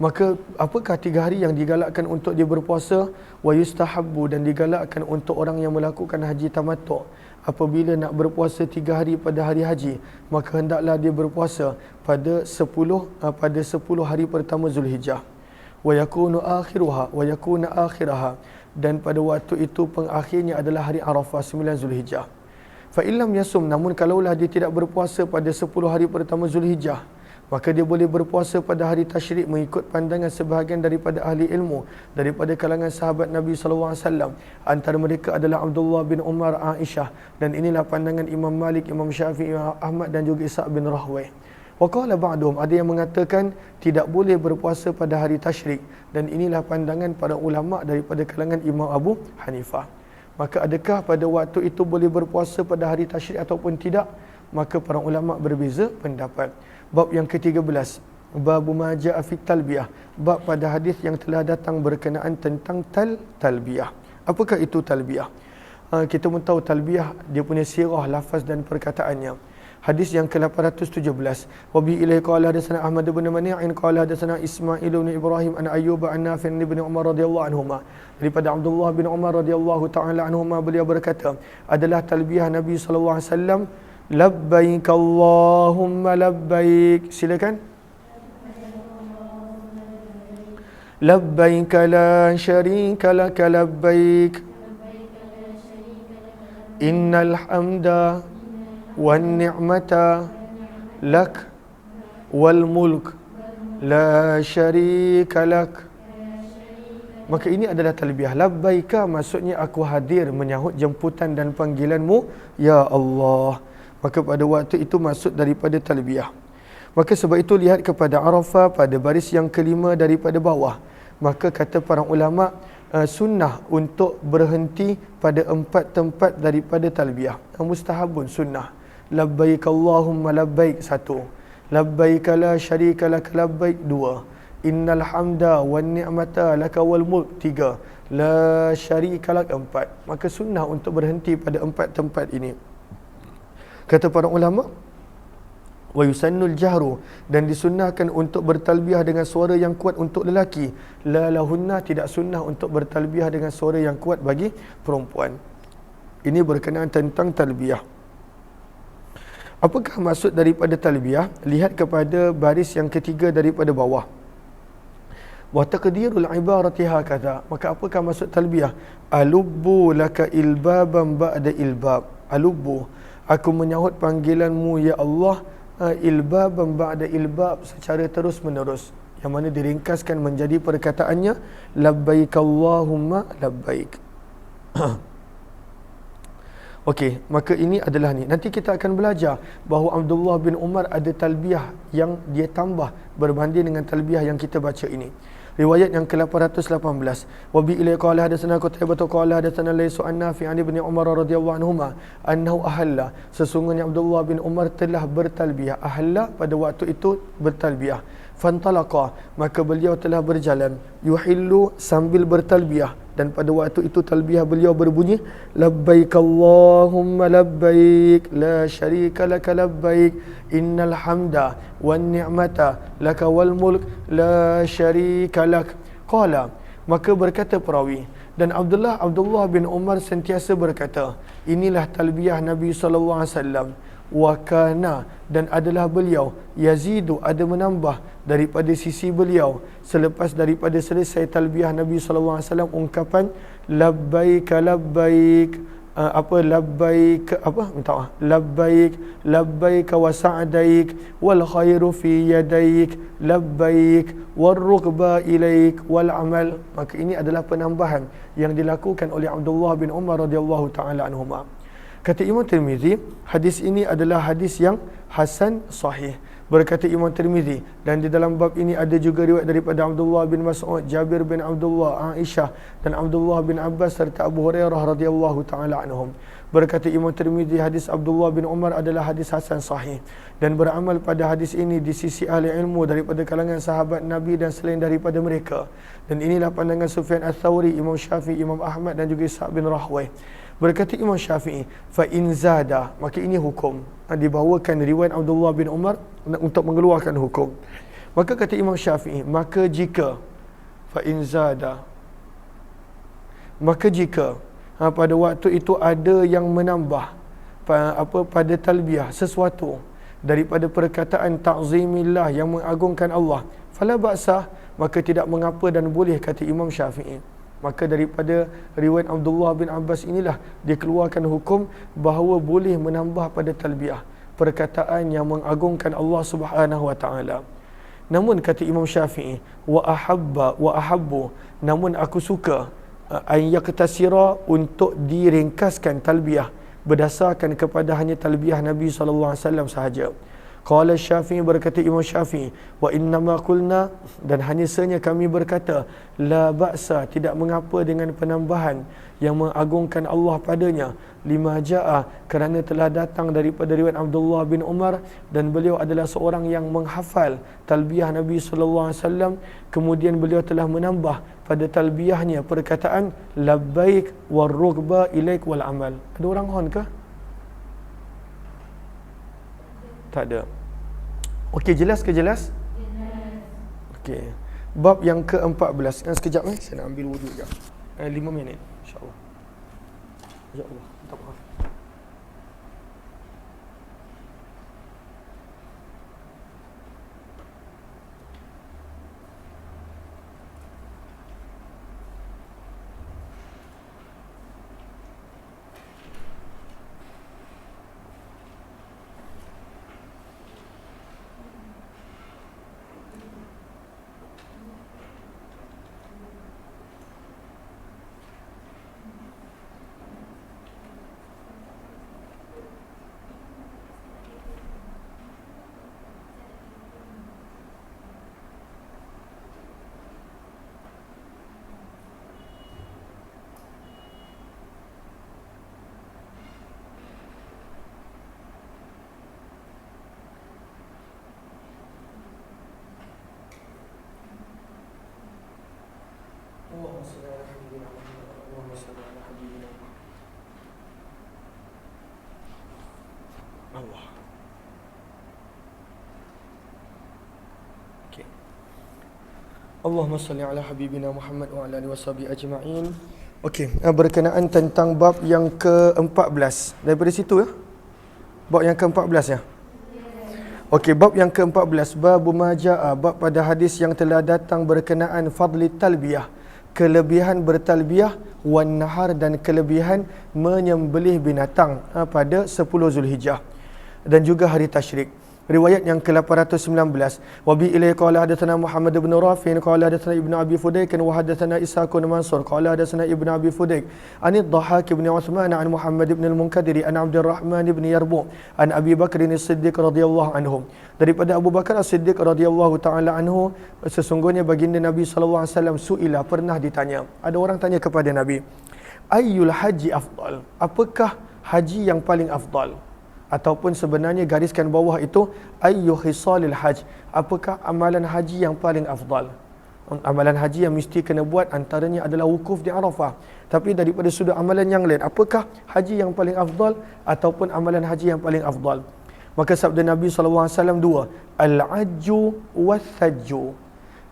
Maka apakah 3 hari yang digalakkan untuk dia berpuasa? Wa yustahabbu, dan digalakkan untuk orang yang melakukan haji tamattu', apabila nak berpuasa 3 hari pada hari haji, maka hendaklah dia berpuasa pada 10 hari pertama Zulhijjah. Wa yakunu akhiraha, dan pada waktu itu pengakhirnya adalah hari Arafah 9 Zulhijjah. Fa illam yasum, namun kalaulah dia tidak berpuasa pada 10 hari pertama Zulhijjah, maka dia boleh berpuasa pada hari tasyrik mengikut pandangan sebahagian daripada ahli ilmu daripada kalangan sahabat Nabi SAW. Antara mereka adalah Abdullah bin Umar, Aisyah, dan inilah pandangan Imam Malik, Imam Syafi'i, Ahmad dan juga Ishaq bin Rahway. Wa qala ba'dhum, ada yang mengatakan tidak boleh berpuasa pada hari tasyrik, dan inilah pandangan para ulama daripada kalangan Imam Abu Hanifah. Maka adakah pada waktu itu boleh berpuasa pada hari tasyrik ataupun tidak? Maka para ulama berbeza pendapat. Bab yang ke-13, bab ma ja'a fi talbiyah, bab pada hadis yang telah datang berkenaan tentang talbiyah. Apakah itu talbiyah? Kita pun tahu talbiyah, dia punya sirah, lafaz dan perkataannya. Hadis yang ke-817. Wa bi ilaihi qala hadatsana Ahmad bin Mani'in qala hadatsana Ismail bin Ibrahim an Ayyub an Nafi' bin Umar radhiyallahu anhuma. Daripada Abdullah bin Umar radhiyallahu taala anhuma, beliau berkata, adalah talbiyah Nabi sallallahu alaihi wasallam, labbaik Allahumma labbaik. Silakan. Labbaik la syarika lak labbaik. Innal hamda wan ni'mata lak wal mulk la syarika lak. Maka ini adalah talbiyah. Labbaika maksudnya aku hadir menyahut jemputan dan panggilanmu ya Allah. Maka pada waktu itu maksud daripada talbiyah. Maka sebab itu lihat kepada Arafah pada baris yang kelima daripada bawah. Maka kata para ulama, sunnah untuk berhenti pada 4 tempat daripada talbiyah. Mustahabun sunnah. Labbaik Allahumma labbaik 1. Labbaik la syarika lak labbaik 2. Innal hamda wan ni'mata laka wal mulk 3. La syarika lak 4. Maka sunnah untuk berhenti pada 4 tempat ini. Kata para ulama, wa yusannul jahru, dan disunnahkan untuk bertalbiyah dengan suara yang kuat untuk lelaki. La lahunna, tidak sunnah untuk bertalbiyah dengan suara yang kuat bagi perempuan. Ini berkenaan tentang talbiyah. Apakah maksud daripada talbiyah? Lihat kepada baris yang ketiga daripada bawah. Wa taqdirul ibarati hakadha. Maka apakah maksud talbiyah? Alubbu laka ilbaban ba'da ilbab. Alubbu, aku menyahut panggilanmu ya Allah, ilbaban ba'da ilbab, secara terus menerus, yang mana diringkaskan menjadi perkataannya labbaik Allahumma labbaik. Okey, maka ini adalah ni. Nanti kita akan belajar bahawa Abdullah bin Umar ada talbiyah yang dia tambah berbanding dengan talbiyah yang kita baca ini. Riwayat yang ke-818. Wa bi ilai qala hadatsana Qutaibah qala hadatsana Laysu an Nafi' an Ibn Umar radhiyallahu anhuma annahu ahalla, sesungguhnya Abdullah bin Umar telah bertalbiyah. Ahalla pada waktu itu bertalbiyah. Fantalaqa, maka beliau telah berjalan, yuhillu, sambil bertalbiyah, dan pada waktu itu talbiyah beliau berbunyi labbaik Allahumma labbaik la syarika lak labbaik innal hamda wan ni'mata laka wal mulk la syarika lak. Qala, maka berkata perawi, dan Abdullah bin Umar sentiasa berkata, inilah talbiyah Nabi sallallahu alaihi wasallam. Wa kana, dan adalah beliau, yazidu, ada menambah daripada sisi beliau selepas daripada selesai talbiyah Nabi sallallahu alaihi wasallam ungkapan labbaik labbaik, labbaik labbaik wa sa'daik wal khairu fi yadaik labbaik war rukba ilaik wal amal. Maka ini adalah penambahan yang dilakukan oleh Abdullah bin Umar radhiyallahu taala anhuma. Kata Imam Tirmizi, hadis ini adalah hadis yang hasan sahih. Berkata Imam Tirmizi, dan di dalam bab ini ada juga riwayat daripada Abdullah bin Mas'ud, Jabir bin Abdullah, Aisyah dan Abdullah bin Abbas serta Abu Hurairah radhiyallahu taala anhum. Berkata Imam Tirmizi, hadis Abdullah bin Umar adalah hadis hasan sahih, dan beramal pada hadis ini di sisi ahli ilmu daripada kalangan sahabat Nabi dan selain daripada mereka. Dan inilah pandangan Sufyan Ats-Tsauri, Imam Syafi'i, Imam Ahmad dan juga Ishaq bin Rahway. Berkata Imam Syafi'i, fa in zada, maka ini hukum, dibawakan riwayat Abdullah bin Umar untuk mengeluarkan hukum. Maka kata Imam Syafi'i, maka jika fa in zada, maka jika pada waktu itu ada yang menambah pada talbiyah sesuatu daripada perkataan ta'zimillah yang mengagungkan Allah, fala ba'sa, maka tidak mengapa dan boleh, kata Imam Syafi'i. Maka daripada riwayat Abdullah bin Abbas inilah dikeluarkan hukum bahawa boleh menambah pada talbiyah perkataan yang mengagungkan Allah Subhanahu wa taala. Namun kata Imam Syafi'i, wa ahabbu, namun aku suka an yaktasira, untuk diringkaskan talbiyah berdasarkan kepada hanya talbiyah Nabi sallallahu alaihi wasallam sahaja. Qala Syafi'i, berkata Imam Syafi'i, wa innama qulna, dan hanya sahaja kami berkata, la ba'sa, tidak mengapa dengan penambahan yang mengagungkan Allah padanya, lima ja'a, kerana telah datang daripada riwayat Abdullah bin Umar, dan beliau adalah seorang yang menghafal talbiyah Nabi sallallahu alaihi wasallam, kemudian beliau telah menambah pada talbiyahnya perkataan labbaik war rukba ilaik wal amal. Ada orang hon ke? Tak ada. Okey, jelas ke jelas? Okey. Bab yang ke-14. Sekejap saya nak ambil wuduk sekejap. 5 minit insya-Allah. Ya Allah, minta maaf. Allahumma salli ala habibina Muhammad. Allahumma salli ala habibina Muhammad. Allah. Okey. Allahumma salli ala habibina Muhammad wa ala alihi washabihi ajma'in. Okey, berkenaan tentang bab yang ke-14. Daripada situ ya. Bab yang ke-14 ya. Okey, bab yang ke-14, bab majaa, bab pada hadis yang telah datang berkenaan fadli talbiyah, kelebihan bertalbiyah, wan nahar, dan kelebihan menyembelih binatang pada 10 Zulhijjah dan juga hari tasyrik. Riwayat yang ke-819, wa bi ilai qala hadatsana Muhammad bin Rafi' qala hadatsana Ibnu Abi Fudayk wa hadatsana Ishaq bin Mansur qala hadatsana Ibnu Abi Fudayk an ad-Dhahhak bin Utsman an Muhammad bin al-Munkadir an Abdurrahman bin Yarbu an Abi Bakr as-Siddiq radhiyallahu anhu. Daripada Abu Bakar as-Siddiq radhiyallahu taala anhu, sesungguhnya baginda Nabi sallallahu alaihi wasallam suila, pernah ditanya. Ada orang tanya kepada Nabi, ayyul haji afdal? Apakah haji yang paling afdal? Ataupun sebenarnya gariskan bawah itu ayyu khisalil haj, apakah amalan haji yang paling afdal? Amalan haji yang mesti kena buat antaranya adalah wukuf di Arafah. Tapi daripada sudut amalan yang lain, apakah haji yang paling afdal ataupun amalan haji yang paling afdal? Maka sabda Nabi SAW dua, al-ajju wath-thajju.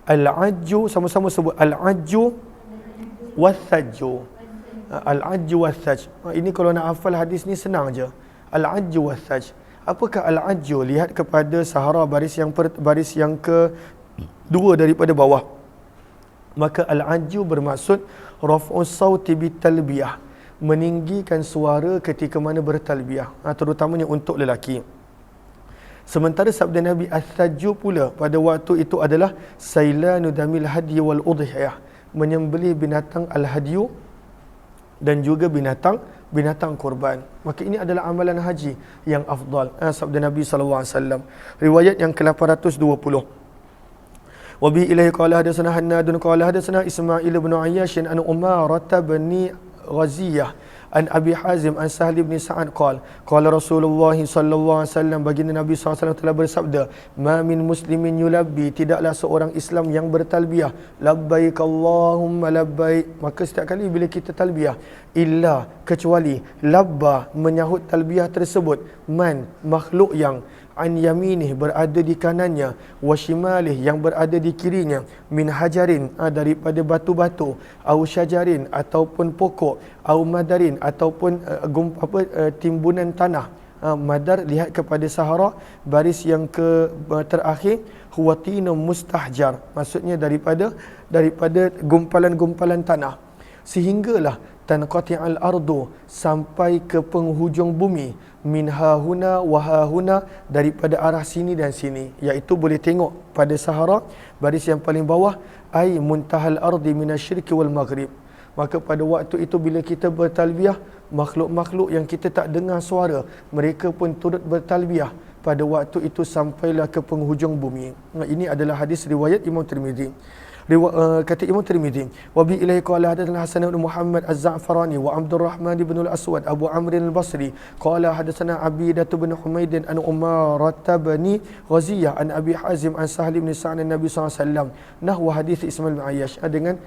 Al-ajju, sama-sama sebut al-ajju wath-thajju. Al-ajju wath-thajj. Ini kalau nak hafal hadis ni senang je. Al-ajju wath-thajj. Apakah al-ajju? Lihat kepada sahara baris yang kedua daripada bawah. Maka al-ajju bermaksud raf'us sauti bitalbiyah, meninggikan suara ketika mana bertalbiyah, terutamanya untuk lelaki. Sementara sabda Nabi al-thajju pula pada waktu itu adalah sailanu damil hadi wal udhiyah, menyembelih binatang al-hadyu dan juga binatang kurban. Maka ini adalah amalan haji yang afdal, sabda Nabi SAW. Riwayat yang ke-820. Wa bi ilaihi qala hadatsana Hannadun qala hadatsana Ismail bin Ayyash an Umarah bin Ghaziyah an Abi Hazim an Sahal bin Sa'ad qala Rasulullah sallallahu alaihi wasallam, baginda Nabi SAW telah bersabda, ma min muslimin yulabbi, tidaklah seorang Islam yang bertalbiyah, labbaik Allahumma labbaik, maka setiap kali bila kita talbiyah, illa, kecuali, labba, menyahut talbiyah tersebut, man, makhluk yang an yaminih, berada di kanannya, wa shimalih, yang berada di kirinya, min hajarin, daripada batu-batu, au syajarin, ataupun pokok, au madarin, ataupun timbunan tanah. Madar, lihat kepada sahara baris yang terakhir, huwatinum mustahjar, maksudnya daripada gumpalan-gumpalan tanah, sehinggalah tanqati'al ardu, sampai ke penghujung bumi, min hahuna wa hahuna, daripada arah sini dan sini, iaitu boleh tengok pada sahara baris yang paling bawah, ai muntahal ardi minasyirki wal maghrib. Maka pada waktu itu bila kita bertalbiyah, makhluk-makhluk yang kita tak dengar suara, mereka pun turut bertalbiyah pada waktu itu sampailah ke penghujung bumi. Ini adalah hadis riwayat Imam Tirmizi. Kata Imam Tirmizi, wa bi ilaihi qala hadatsana Hasan bin Muhammad Az-Za'farani wa Abdul Rahman bin Al-Aswad Abu Amr Al-Basri qala hadatsana Abidah bin Humaid an Umarah bin Ghaziyah an Abi Hazim an Sahal bin Sa'd Nabi sallallahu alaihi wasallam nahwa hadis Ismail bin Ayyash, dengan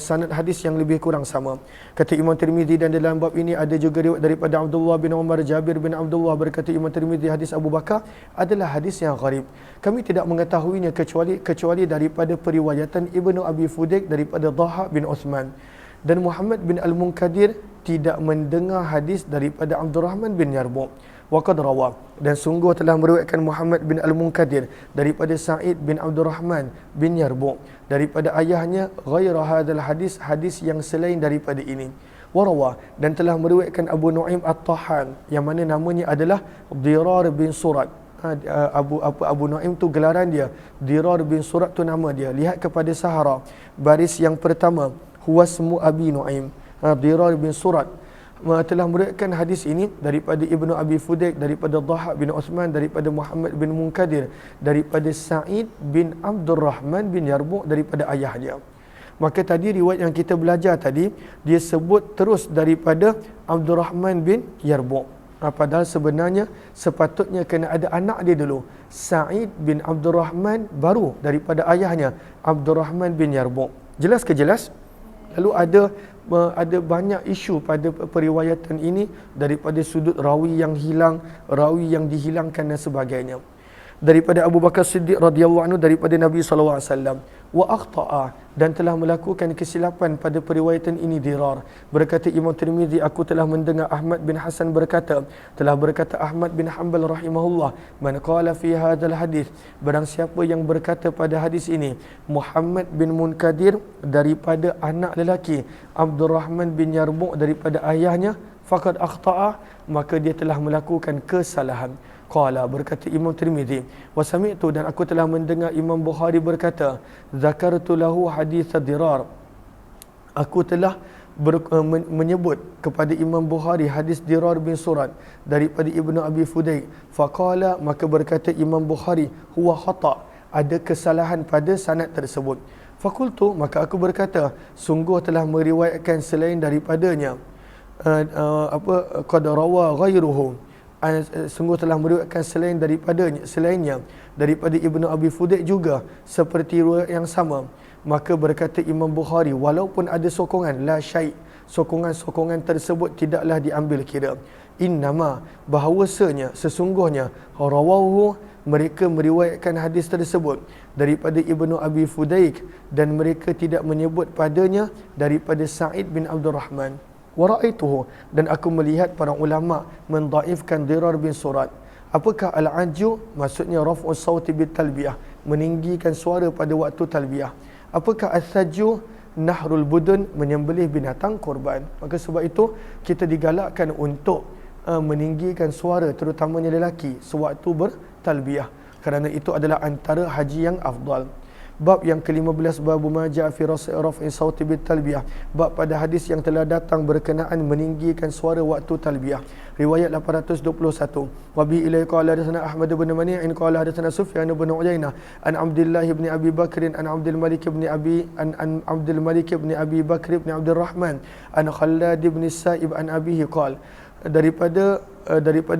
sanad hadis yang lebih kurang sama. Kata Imam Tirmizi, dan dalam bab ini ada juga riwayat daripada Abdullah bin Umar, Jabir bin Abdullah. Berkata Imam Tirmizi, hadis Abu Bakar adalah hadis yang gharib. Kami tidak mengetahuinya kecuali daripada periwayatan Ibnu Abi Fudaik daripada Dhahak bin Uthman. Dan Muhammad bin Al-Munkadir tidak mendengar hadis daripada Abdurrahman bin Yarbu'. Waqad rawa, dan sungguh telah meriwayatkan Muhammad bin Al-Munkadir daripada Sa'id bin Abdurrahman bin Yarbu' daripada ayahnya ghaira hadzal hadis yang selain daripada ini. Warawa, dan telah meriwayatkan Abu Nu'aim At-Tahan yang mana namanya adalah Dirar bin Surat. Abu Nu'aim tu gelaran dia, Dirar bin Surat tu nama dia. Lihat kepada Sahara, baris yang pertama, huwasmu Abi Nu'aim, Dirar bin Surat telah meriwayatkan hadis ini daripada Ibnu Abi Fudaik daripada Dhahak bin Uthman daripada Muhammad bin Munkadir daripada Sa'id bin Abdurrahman bin Yarbu' daripada ayahnya. Maka tadi riwayat yang kita belajar tadi, dia sebut terus daripada Abdurrahman bin Yarbu'. Padahal sebenarnya sepatutnya kena ada anak dia dulu, Sa'id bin Abdurrahman, baru daripada ayahnya Abdurrahman bin Yarbu'. Jelas ke jelas? Lalu ada banyak isu pada periwayatan ini daripada sudut rawi yang hilang, rawi yang dihilangkan dan sebagainya. Daripada Abu Bakar Siddiq radhiyallahu anhu daripada Nabi sallallahu alaihi wasallam, wa akhta'a, dan telah melakukan kesilapan pada periwayatan ini Dirar. Berkata Imam Tirmizi, aku telah mendengar Ahmad bin Hasan berkata, telah berkata Ahmad bin Hanbal rahimahullah, man qala fi hadzal hadis, barang siapa yang berkata pada hadis ini Muhammad bin Munkadir daripada anak lelaki Abdurrahman bin Yarbu' daripada ayahnya, faqad akhta'a, maka dia telah melakukan kesalahan. Qala, berkata Imam Tirmizi, wa sami'tu, dan aku telah mendengar Imam Bukhari berkata, zakartu lahu hadits Dirar, aku telah menyebut kepada Imam Bukhari hadis Dirar bin Surat daripada Ibnu Abi Fudaik. Faqala, maka berkata Imam Bukhari, huwa khata', ada kesalahan pada sanad tersebut. Fakultu, maka aku berkata, sungguh telah meriwayatkan selain daripadanya qad rawa ghairuhu, sungguh telah meriwayatkan selainnya daripada Ibnu Abi Fudaik juga seperti riwayat yang sama. Maka berkata Imam Bukhari, walaupun ada sokongan, la syai', sokongan tersebut tidaklah diambil kira. Innama, bahawasanya sesungguhnya, rawahu, mereka meriwayatkan hadis tersebut daripada Ibnu Abi Fudaik dan mereka tidak menyebut padanya daripada Sa'id bin Abdurrahman. Wara'aituhu, dan aku melihat para ulama mendaifkan Dirar bin Surat. Apakah al-ajju? Maksudnya raf'us sauti bit talbiyah, meninggikan suara pada waktu talbiyah. Apakah as-sajju? Nahrul budun, menyembelih binatang korban. Maka sebab itu kita digalakkan untuk meninggikan suara, terutamanya lelaki, sewaktu bertalbiyah, kerana itu adalah antara haji yang afdal. Bab yang ke-15, babu ma ja'a fi raf'i sauti bit talbiyah, bab pada hadis yang telah datang berkenaan meninggikan suara waktu talbiyah. Riwayat 821. Wa bi ilai qala hadatsana Ahmad bin Mani'in qala hadatsana Sufyan bin Uyainah an Abdullah bin Abi Bakr an Abdul Malik bin Abi Bakr bin Abdul Rahman an Khallad bin Sa'ib an abihi qala, daripada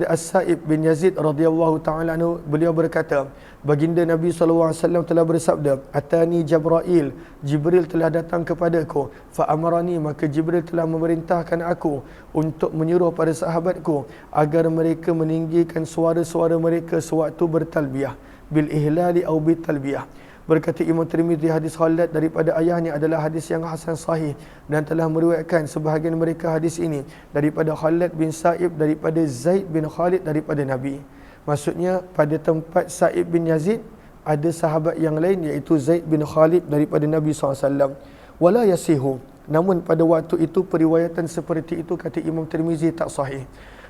As-Sa'ib bin Yazid radhiyallahu ta'ala anhu, beliau berkata, baginda Nabi SAW telah bersabda, atani Jibril telah datang kepadaku, fa amarani, maka Jibril telah memerintahkan aku untuk menyuruh pada sahabatku agar mereka meninggikan suara-suara mereka sewaktu bertalbiyah, bil ihlali au bit talbiyah. Berkata Imam Tirmizi, hadis Khalad daripada ayahnya adalah hadis yang hasan sahih, dan telah meriwayatkan sebahagian mereka hadis ini daripada Khalad bin Sa'ib daripada Zaid bin Khalid daripada Nabi. Maksudnya pada tempat Sa'ib bin Yazid ada sahabat yang lain, iaitu Zaid bin Khalid daripada Nabi SAW. Wala yasihu, namun pada waktu itu periwayatan seperti itu, kata Imam Tirmizi, tak sahih.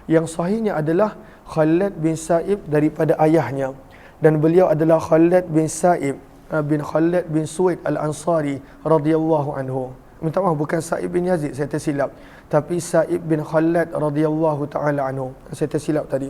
Yang sahihnya adalah Khalad bin Sa'ib daripada ayahnya, dan beliau adalah Khalad bin Sa'ib bin Khalad bin Suwaid Al-Ansari radhiyallahu anhu. Minta maaf, bukan Sa'ib bin Yazid, saya tersilap, tapi Sa'ib bin Khalad radhiyallahu ta'ala anhu, saya tersilap tadi.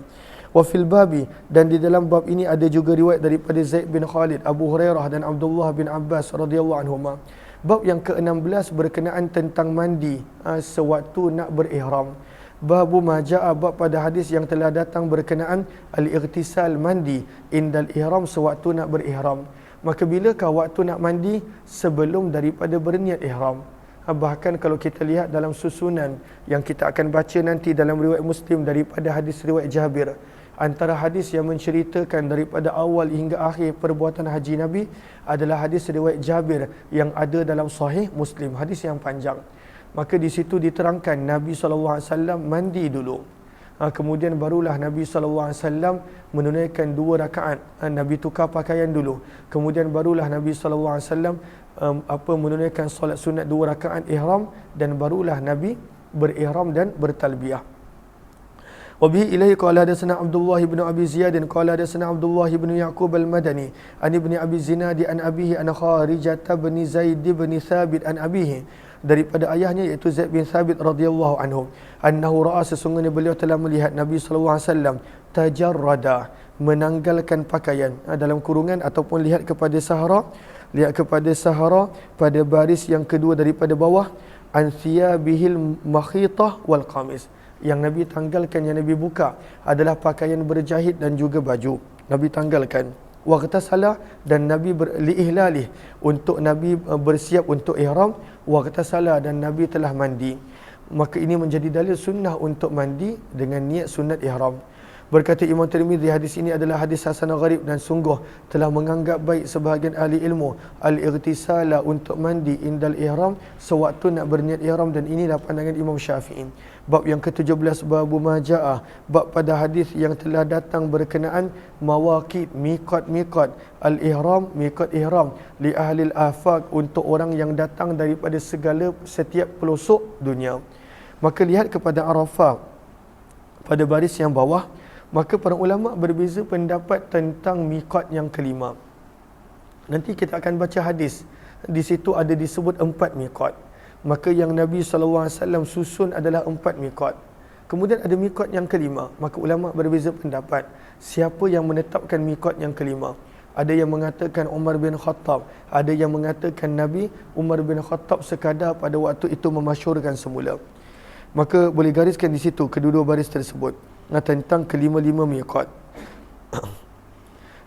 Wa fil babi, dan di dalam bab ini ada juga riwayat daripada Zaid bin Khalid, Abu Hurairah dan Abdullah bin Abbas radhiyallahu anhuma. Bab yang ke-16 berkenaan tentang mandi sewaktu nak berihram. Babu maja'a, bab pada hadis yang telah datang berkenaan al-ightisal, mandi indal ihram, sewaktu nak berihram. Maka bilakah waktu nak mandi? Sebelum daripada berniat ihram. Bahkan kalau kita lihat dalam susunan yang kita akan baca nanti dalam riwayat Muslim daripada hadis riwayat Jabir, antara hadis yang menceritakan daripada awal hingga akhir perbuatan haji Nabi adalah hadis riwayat Jabir yang ada dalam Sahih Muslim, hadis yang panjang. Maka di situ diterangkan Nabi SAW mandi dulu. Kemudian barulah Nabi SAW menunaikan 2 rakaat. Nabi tukar pakaian dulu. Kemudian barulah Nabi SAW menunaikan solat sunat 2 rakaat ihram, dan barulah Nabi berihram dan bertalbiyah. Wabihi ilaihi qala hadatsana Abdullah bin Abi Ziyad qala hadatsana Abdullah bin Yaqub al-Madani an ibni Abi Zinad an abihi an Kharijah bin Zaid bin Thabit an abihi, daripada ayahnya iaitu Zaid bin Thabit radhiyallahu anhu, annahu ra'a, sesungguhnya beliau telah melihat Nabi sallallahu alaihi wasallam tajarrada, menanggalkan pakaian, dalam kurungan ataupun lihat kepada Sahara pada baris yang kedua daripada bawah, an thiyabihil makhitah wal qamis, yang Nabi tanggalkan, yang Nabi buka adalah pakaian berjahit dan juga baju. Nabi tanggalkan. Waqtasala, dan Nabi liihlalih, untuk Nabi bersiap untuk ihram. Waqtasala, dan Nabi telah mandi. Maka ini menjadi dalil sunnah untuk mandi dengan niat sunat ihram. Berkata Imam Tirmizi, hadis ini adalah hadis hasan gharib, dan sungguh telah menganggap baik sebahagian ahli ilmu al-ightisala, untuk mandi indal ihram, sewaktu nak berniat ihram, dan inilah pandangan Imam Syafi'i. Bab yang ke-17, babu maja'ah, bab pada hadis yang telah datang berkenaan mawaqit, miqat al-ihram, miqat ihram li ahli al-afaq, untuk orang yang datang daripada setiap pelosok dunia. Maka lihat kepada Arafah pada baris yang bawah. Maka para ulama berbeza pendapat tentang miqat yang kelima. Nanti kita akan baca hadis. Di situ ada disebut 4 miqat. Maka yang Nabi SAW susun adalah 4 miqat. Kemudian ada miqat yang kelima. Maka ulama berbeza pendapat. Siapa yang menetapkan miqat yang kelima? Ada yang mengatakan Umar bin Khattab. Ada yang mengatakan Nabi. Umar bin Khattab sekadar pada waktu itu memasyhurkan semula. Maka boleh gariskan di situ kedua-dua baris tersebut tentang kelima-lima miqat.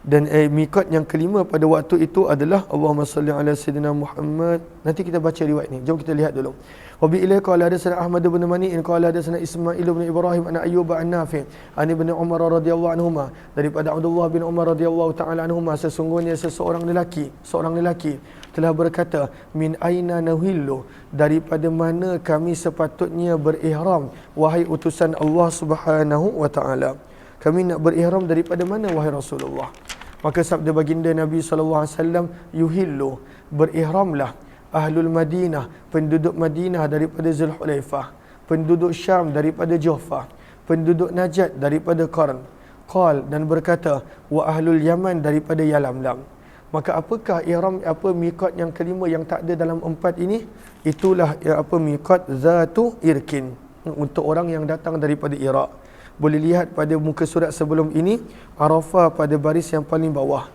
Dan miqat yang kelima pada waktu itu adalah Allahumma salli ala sayyidina Muhammad. Nanti kita baca riwayat ni. Jom kita lihat dulu. Wa bi ilaihi qala hadatsana Ahmad bin Mani'in qala hadatsana Ismail bin Ibrahim an Ayyub an Nafi' an Ibnu Umar radhiyallahu anhuma, daripada Abdullah bin Umar radhiyallahu taala anhuma, sesungguhnya seorang lelaki telah berkata, min aina nahillu, daripada mana kami sepatutnya berihram, wahai utusan Allah Subhanahu wa taala. Kami nak berihram daripada mana, wahai Rasulullah? Maka sabda baginda Nabi SAW, yuhillu, berihramlah ahlul Madinah, penduduk Madinah daripada Zulhulaifah, penduduk Syam daripada Juhfah, penduduk Najd daripada Qarn. Qal, dan berkata, wa ahlul Yaman daripada Yalamlam. Maka apakah ihram, miqat yang kelima yang tak ada dalam 4 ini? Itulah miqat zatu irkin, untuk orang yang datang daripada Iraq. Boleh lihat pada muka surat sebelum ini, Arafah pada baris yang paling bawah,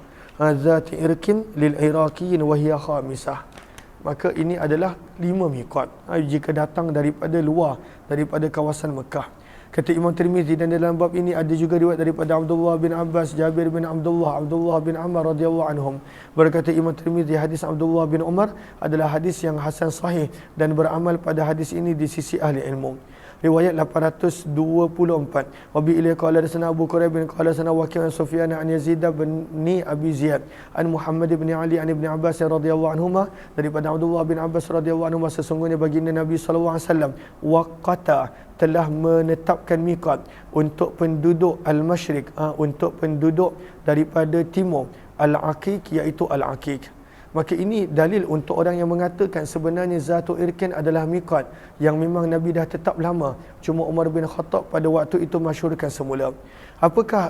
zati irkin lil iraqiyin wa hiya khamisah. Maka ini adalah 5 miqat jika datang daripada luar, daripada kawasan Mekah. Kata Imam Tirmizi, dan dalam bab ini ada juga riwayat daripada Abdullah bin Abbas, Jabir bin Abdullah, Abdullah bin Amr radhiyallahu anhum. Berkata Imam Tirmizi, hadis Abdullah bin Umar adalah hadis yang hasan sahih, dan beramal pada hadis ini di sisi ahli ilmu. Riwayat 824. Wa bi ilaihi qala hadatsana Abu Quraib bin qala sana Waqi' an Sufyan an Yazid bin Abi Ziyad an Muhammad bin Ali an Ibn Abbas radhiyallahu anhuma, daripada Abdullah bin Abbas radhiyallahu anhuma, sesungguhnya baginda Nabi sallallahu alaihi wasallam waqata, telah menetapkan miqat untuk penduduk al-Masyriq, untuk penduduk daripada timur, al-Aqiq, iaitu al-Aqiq. Maka ini dalil untuk orang yang mengatakan sebenarnya Zatu Irkin adalah miqat yang memang Nabi dah tetap lama, cuma Umar bin Khattab pada waktu itu masyhurkan semula. Apakah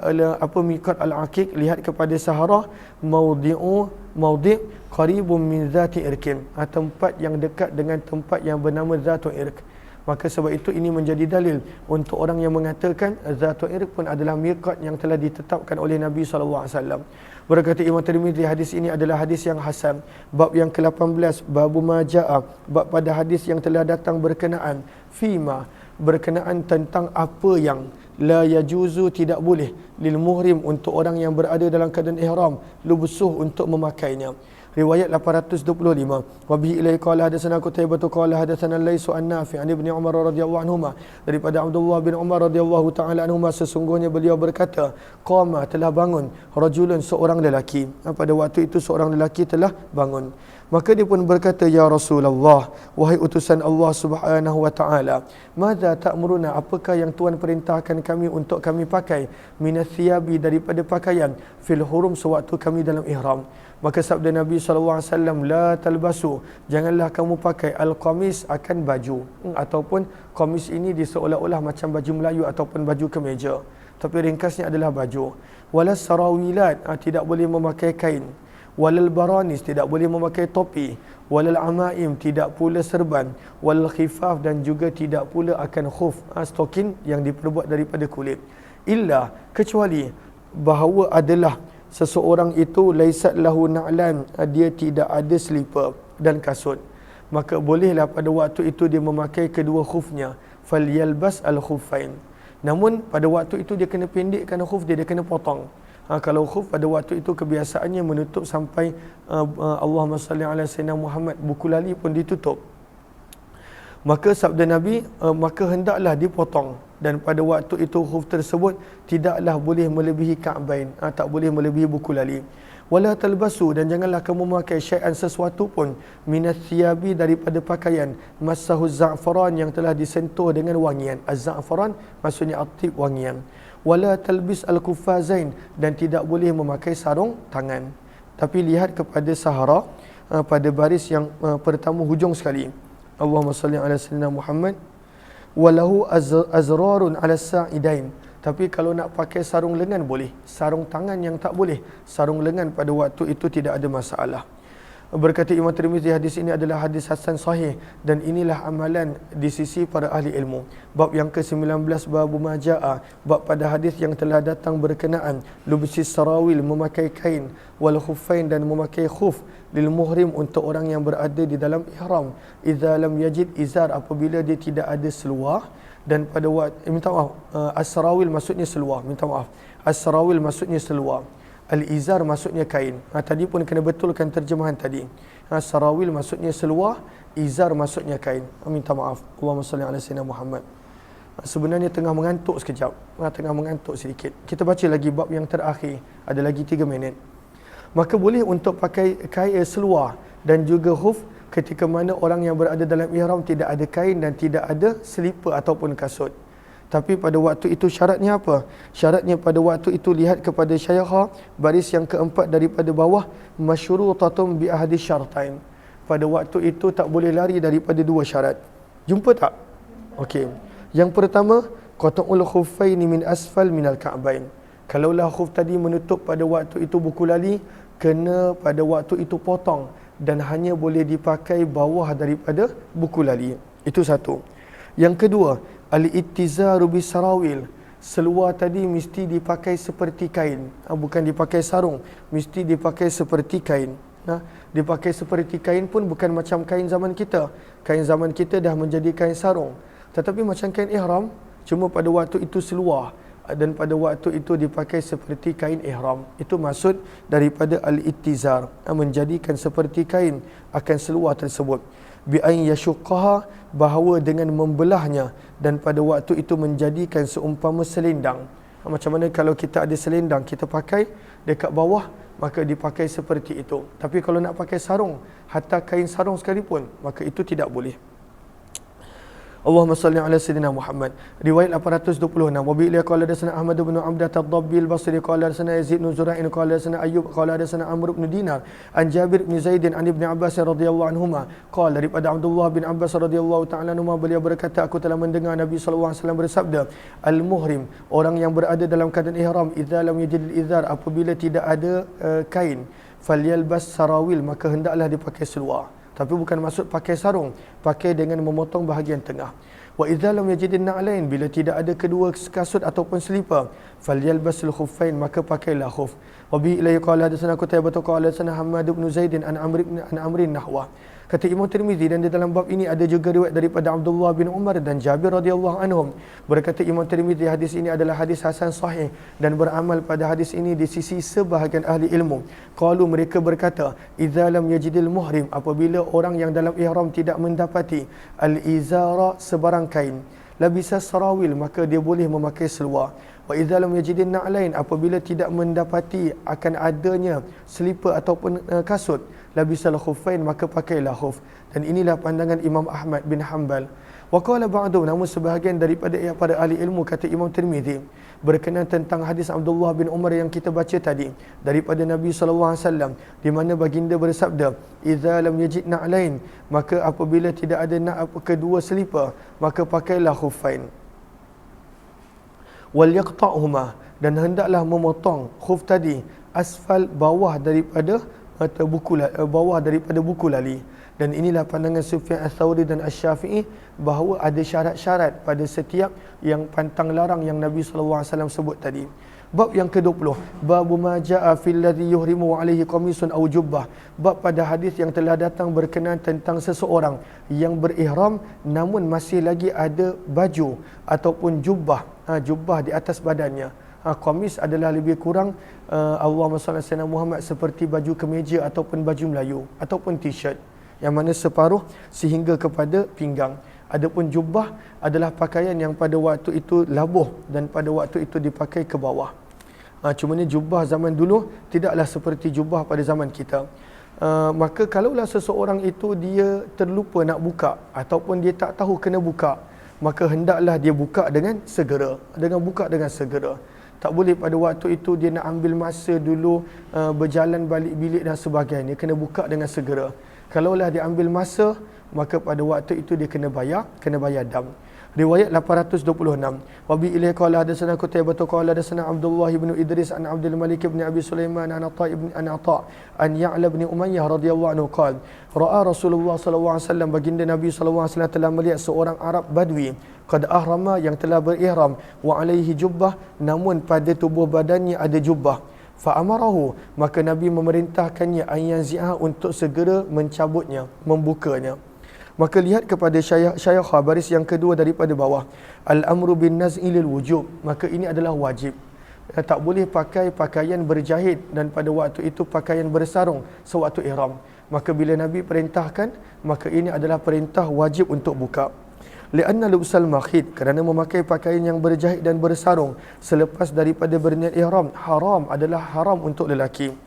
miqat al-Aqiq? Lihat kepada Sahara, maudi' qaribun min Zati Irkin, tempat yang dekat dengan tempat yang bernama Zatu Irk. Maka sebab itu ini menjadi dalil untuk orang yang mengatakan Zatul Irq pun adalah miqat yang telah ditetapkan oleh Nabi SAW. Berkata Imam Tirmizi, hadis ini adalah hadis yang hasan. Bab yang ke-18, babu maja'a, bab pada hadis yang telah datang berkenaan fima, berkenaan tentang apa yang la yajuzu, tidak boleh, lil muhrim, untuk orang yang berada dalam keadaan ihram, lubusuh, untuk memakainya. Riwayat 825. Wa bihi ilaihi qala hadatsana Qutaibah qala hadatsana Laisu an-Nafi' an Ibnu Umar radhiyallahu anhuma, daripada Abdullah bin Umar radhiyallahu taala anhuma, sesungguhnya beliau berkata, qama, telah bangun, rajulun, seorang lelaki. Pada waktu itu seorang lelaki telah bangun. Maka dia pun berkata, ya Rasulullah, wahai utusan Allah Subhanahu wa taala, madza ta'muruna, apakah yang Tuhan perintahkan kami untuk kami pakai, minas thiyabi, daripada pakaian, fil hurum, sewaktu kami dalam ihram. Maka sabda Nabi SAW, la talbasu, janganlah kamu pakai al-qamis, akan baju, ataupun qamis ini seolah-olah macam baju Melayu ataupun baju kemeja, tapi ringkasnya adalah baju. Walas sarawilat, tidak boleh memakai kain. Walal baranis, tidak boleh memakai topi. Walal amaim, tidak pula serban. Wal khifaf, dan juga tidak pula akan khuf, stokin yang diperbuat daripada kulit. Illa, kecuali bahawa adalah seseorang itu laisat lahu na'lan, dia tidak ada slipper dan kasut, maka bolehlah pada waktu itu dia memakai kedua khufnya, falyalbas al-khuffain. Namun pada waktu itu dia kena pendekkan khuf dia kena potong. Kalau khuf pada waktu itu kebiasaannya menutup sampai Allahumma salli ala sayyidina Muhammad, buku lali pun ditutup. Maka sabda Nabi, maka hendaklah dipotong, dan pada waktu itu khuf tersebut tidaklah boleh melebihi ka'bain, tak boleh melebihi buku lali. Wala talbasu, dan janganlah kamu memakai syai'an, sesuatu pun, minas thiyabi, daripada pakaian, massahu za'faran, yang telah disentuh dengan wangian. Az-za'faran maksudnya atib, wangian. Wala talbis al-kufazain, dan tidak boleh memakai sarung tangan. Tapi lihat kepada sahara, pada baris yang pertama hujung sekali, Allahumma salli ala sayyidina Muhammad, walahu azrarun ala sa'idain. Tapi kalau nak pakai sarung lengan boleh, sarung tangan yang tak boleh. Sarung lengan pada waktu itu tidak ada masalah. Berkata Imam Tirmizi, hadis ini adalah hadis hasan sahih, dan inilah amalan di sisi para ahli ilmu. Bab yang ke-19, babu maja'a, bab pada hadis yang telah datang berkenaan lubsis sarawil, memakai kain, wal khuffain, dan memakai khuf, lil muhrim, untuk orang yang berada di dalam ihram, idza lam yajid izar, apabila dia tidak ada seluar. Dan pada waktu minta maaf, as-sarawil maksudnya seluar, minta maaf, as-sarawil maksudnya seluar, al-izar maksudnya kain. Tadi pun kena betulkan terjemahan tadi. Sarawil maksudnya seluar, izar maksudnya kain. Minta maaf. Allahumma salli ala sayyidina Muhammad. Sebenarnya tengah mengantuk sekejap, tengah mengantuk sedikit. Kita baca lagi bab yang terakhir, ada lagi 3 minit. Maka boleh untuk pakai kain seluar dan juga khuf ketika mana orang yang berada dalam ihram tidak ada kain dan tidak ada selipar ataupun kasut. Tapi pada waktu itu syaratnya apa? Syaratnya pada waktu itu lihat kepada syaikha, baris yang keempat daripada bawah, masyrutatun bi ahadi syartain. Pada waktu itu tak boleh lari daripada 2 syarat. Jumpa tak? Okey. Yang pertama, qata'ul khuffaini min asfal minal ka'bain. Kalaulah khuf tadi menutup pada waktu itu buku lali, kena pada waktu itu potong, dan hanya boleh dipakai bawah daripada buku lali. Itu satu. Yang kedua, al-ittizaru bisarawil. Seluar tadi mesti dipakai seperti kain, bukan dipakai sarung, mesti dipakai seperti kain. Dipakai seperti kain pun bukan macam kain zaman kita. Kain zaman kita dah menjadi kain sarung, tetapi macam kain ihram, cuma pada waktu itu seluar, dan pada waktu itu dipakai seperti kain ihram. Itu maksud daripada al-ittizar, menjadikan seperti kain akan seluar tersebut. Bi an yashuqqaha, bahawa dengan membelahnya, dan pada waktu itu menjadikan seumpama selendang. Macam mana kalau kita ada selendang kita pakai dekat bawah, maka dipakai seperti itu. Tapi kalau nak pakai sarung, hatta kain sarung sekalipun, maka itu tidak boleh. Allahumma salli ala sayyidina Muhammad. Riwayat 826. Wa bi'la qala hadatsana Ahmad bin Abdah ad-Dabbi al-Basri qala hadatsana Yazid bin Zura'in qala hadatsana Ayyub qala hadatsana Amr bin Dinar an Jabir bin Zaid an Ibn Abbas radhiyallahu anhuma qala, daripada Abdullah bin Abbas radhiyallahu ta'ala anhuma, beliau berkata, aku telah mendengar Nabi sallallahu alaihi wasallam bersabda, al-muhrim, orang yang berada dalam keadaan ihram, idza lam yajid al-izar, apabila tidak ada kain, falyalbas sarawil, maka hendaklah dipakai seluar. Tapi bukan maksud pakai sarung, pakai dengan memotong bahagian tengah. Wa idza lam yajidin na'lain, bila tidak ada kedua kasut ataupun selipar, falyalbasul khuffain, maka pakailah khuf. Wa bi ilayhi qala hadatsana Qutaibah qala hadatsana Hammad bin Zaid an Amrin nahwa. Kata Imam Tirmizi, dan di dalam bab ini ada juga riwayat daripada Abdullah bin Umar dan Jabir radhiyallahu anhum. Berkata Imam Tirmizi, hadis ini adalah hadis hasan sahih dan beramal pada hadis ini di sisi sebahagian ahli ilmu. Qalu, mereka berkata, idza lam yajidil muhrim, apabila orang yang dalam ihram tidak mendapati al-izara, sebarang kain, labisa sarawil, maka dia boleh memakai seluar. Wa idza lam yajidin na'lain, apabila tidak mendapati akan adanya selipar ataupun kasut, labisal khuffain, maka pakailah khuf. Dan inilah pandangan Imam Ahmad bin Hanbal. Wa qala ba'du, namun sebahagian daripada para ahli ilmu, kata Imam Tirmizi, berkenaan tentang hadis Abdullah bin Umar yang kita baca tadi daripada Nabi sallallahu alaihi wasallam, di mana baginda bersabda, idza lam yajid na'lain, maka apabila tidak ada kedua selipar, maka pakailah khuffain. Wal yaqta'huma, dan hendaklah memotong khuf tadi asfal, bawah daripada buku lali. Dan inilah pandangan Sufyan Ats-Tsauri dan Asy-Syafi'i, bahawa ada syarat-syarat pada setiap yang pantang larang yang Nabi sallallahu alaihi wasallam sebut tadi. Bab yang ke-20, bab ma jaa fil ladzi yuhrimu alaihi qamisun aw jubbah. Bab pada hadis yang telah datang berkenaan tentang seseorang yang berihram namun masih lagi ada baju ataupun jubbah, jubbah di atas badannya. Qamis adalah lebih kurang Allahumma salli ala sayyidina Muhammad, seperti baju kemeja ataupun baju Melayu ataupun t-shirt yang mana separuh sehingga kepada pinggang. Adapun jubbah adalah pakaian yang pada waktu itu labuh dan pada waktu itu dipakai ke bawah. Cumanya jubbah zaman dulu tidaklah seperti jubbah pada zaman kita. Maka kalaulah seseorang itu dia terlupa nak buka ataupun dia tak tahu kena buka, maka hendaklah dia buka dengan segera. Tak boleh pada waktu itu dia nak ambil masa dulu, berjalan balik bilik dan sebagainya. Kena buka dengan segera. Kalaulah dia ambil masa, maka pada waktu itu dia kena bayar dam. Riwayat 826. Wa bi ilaihi qala hadatsana Qutaibah qala hadatsana Abdullah bin Idris an Abdul Malik bin Abi Sulaiman an Atha an Ya'la bin Umayyah radhiyallahu anhu qala ra'a Rasulullah sallallahu alaihi wasallam, baginda Nabi sallallahu alaihi wasallam telah melihat seorang Arab Badui qad ahrama, yang telah berihram, wa alaihi jubbah, namun pada tubuh badannya ada jubbah. Fa amarahu, maka Nabi memerintahkannya an yanzi'ah, untuk segera mencabutnya, membukanya. Maka lihat kepada syaykhah baris yang kedua daripada bawah, al-amru bin naz'i lil wujub, maka ini adalah wajib. Tak boleh pakai pakaian berjahit dan pada waktu itu pakaian bersarung sewaktu ihram. Maka bila Nabi perintahkan, maka ini adalah perintah wajib untuk buka. Lianna lubsal makhid, kerana memakai pakaian yang berjahit dan bersarung selepas daripada berniat ihram adalah haram untuk lelaki.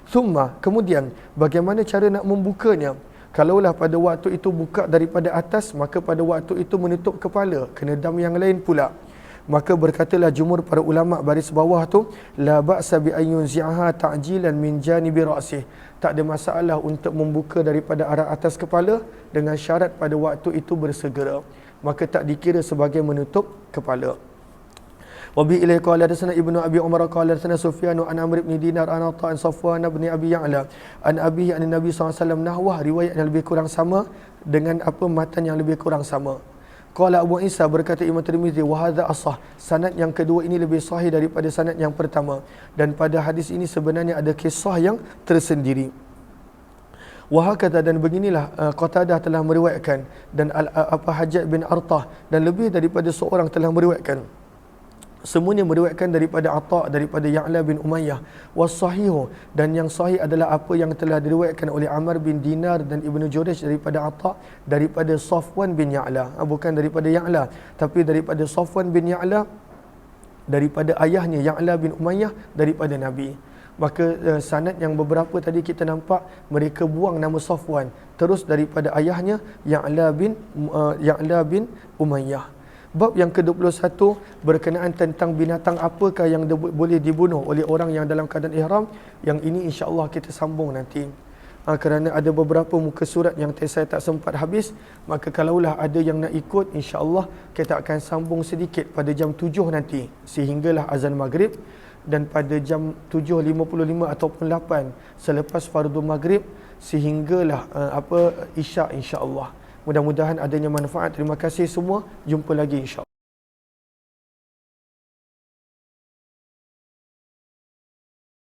Thumma, kemudian bagaimana cara nak membukanya? Kalaulah pada waktu itu buka daripada atas, maka pada waktu itu menutup kepala, kena dam yang lain pula. Maka berkatalah jumhur para ulama baris bawah tu, la ba'sa bi an yunzi'aha ta'jilan min janibi ra'sih. Tak ada masalah untuk membuka daripada arah atas kepala dengan syarat pada waktu itu bersegera. Maka tak dikira sebagai menutup kepala. Wa bi ilaihi qala hadatsana Ibnu Abi Umar qala hadatsana Sufyan an Amr bin Dinar an Atha an Safwan bin Abi Ya'la an abihi an Nabi sallallahu alaihi wasallam nahwah, riwayat yang lebih kurang sama dengan matan yang lebih kurang sama. Qala Abu Isa, berkata Imam Tirmizi, wa hadza ashah, sanad yang kedua ini lebih sahih daripada sanad yang pertama, dan pada hadis ini sebenarnya ada kisah yang tersendiri. Wa hakadha, dan beginilah Qatadah telah meriwayatkan, dan Hajjaj bin Artah dan lebih daripada seorang telah meriwayatkan. Semuanya meriwayatkan daripada Atha, daripada Ya'la bin Umayyah. Was-sahihu, dan yang sahih adalah apa yang telah diriwayatkan oleh Amr bin Dinar dan Ibnu Jurayj daripada Atha, daripada Safwan bin Ya'la. Bukan daripada Ya'la, tapi daripada Safwan bin Ya'la, daripada ayahnya Ya'la bin Umayyah, daripada Nabi. Maka sanad yang beberapa tadi kita nampak mereka buang nama Safwan, terus daripada ayahnya Ya'la bin Umayyah. Bab yang ke-21 berkenaan tentang binatang apakah yang boleh dibunuh oleh orang yang dalam keadaan ihram. Yang ini insya-Allah kita sambung nanti. Kerana ada beberapa muka surat yang saya tak sempat habis, maka kalaulah ada yang nak ikut, insya-Allah kita akan sambung sedikit pada jam 7 nanti sehinggalah azan maghrib, dan pada jam 7.55 ataupun 8 selepas fardu maghrib sehinggalah Isyak insya-Allah. Mudah-mudahan adanya manfaat. Terima kasih semua. Jumpa lagi insya-Allah.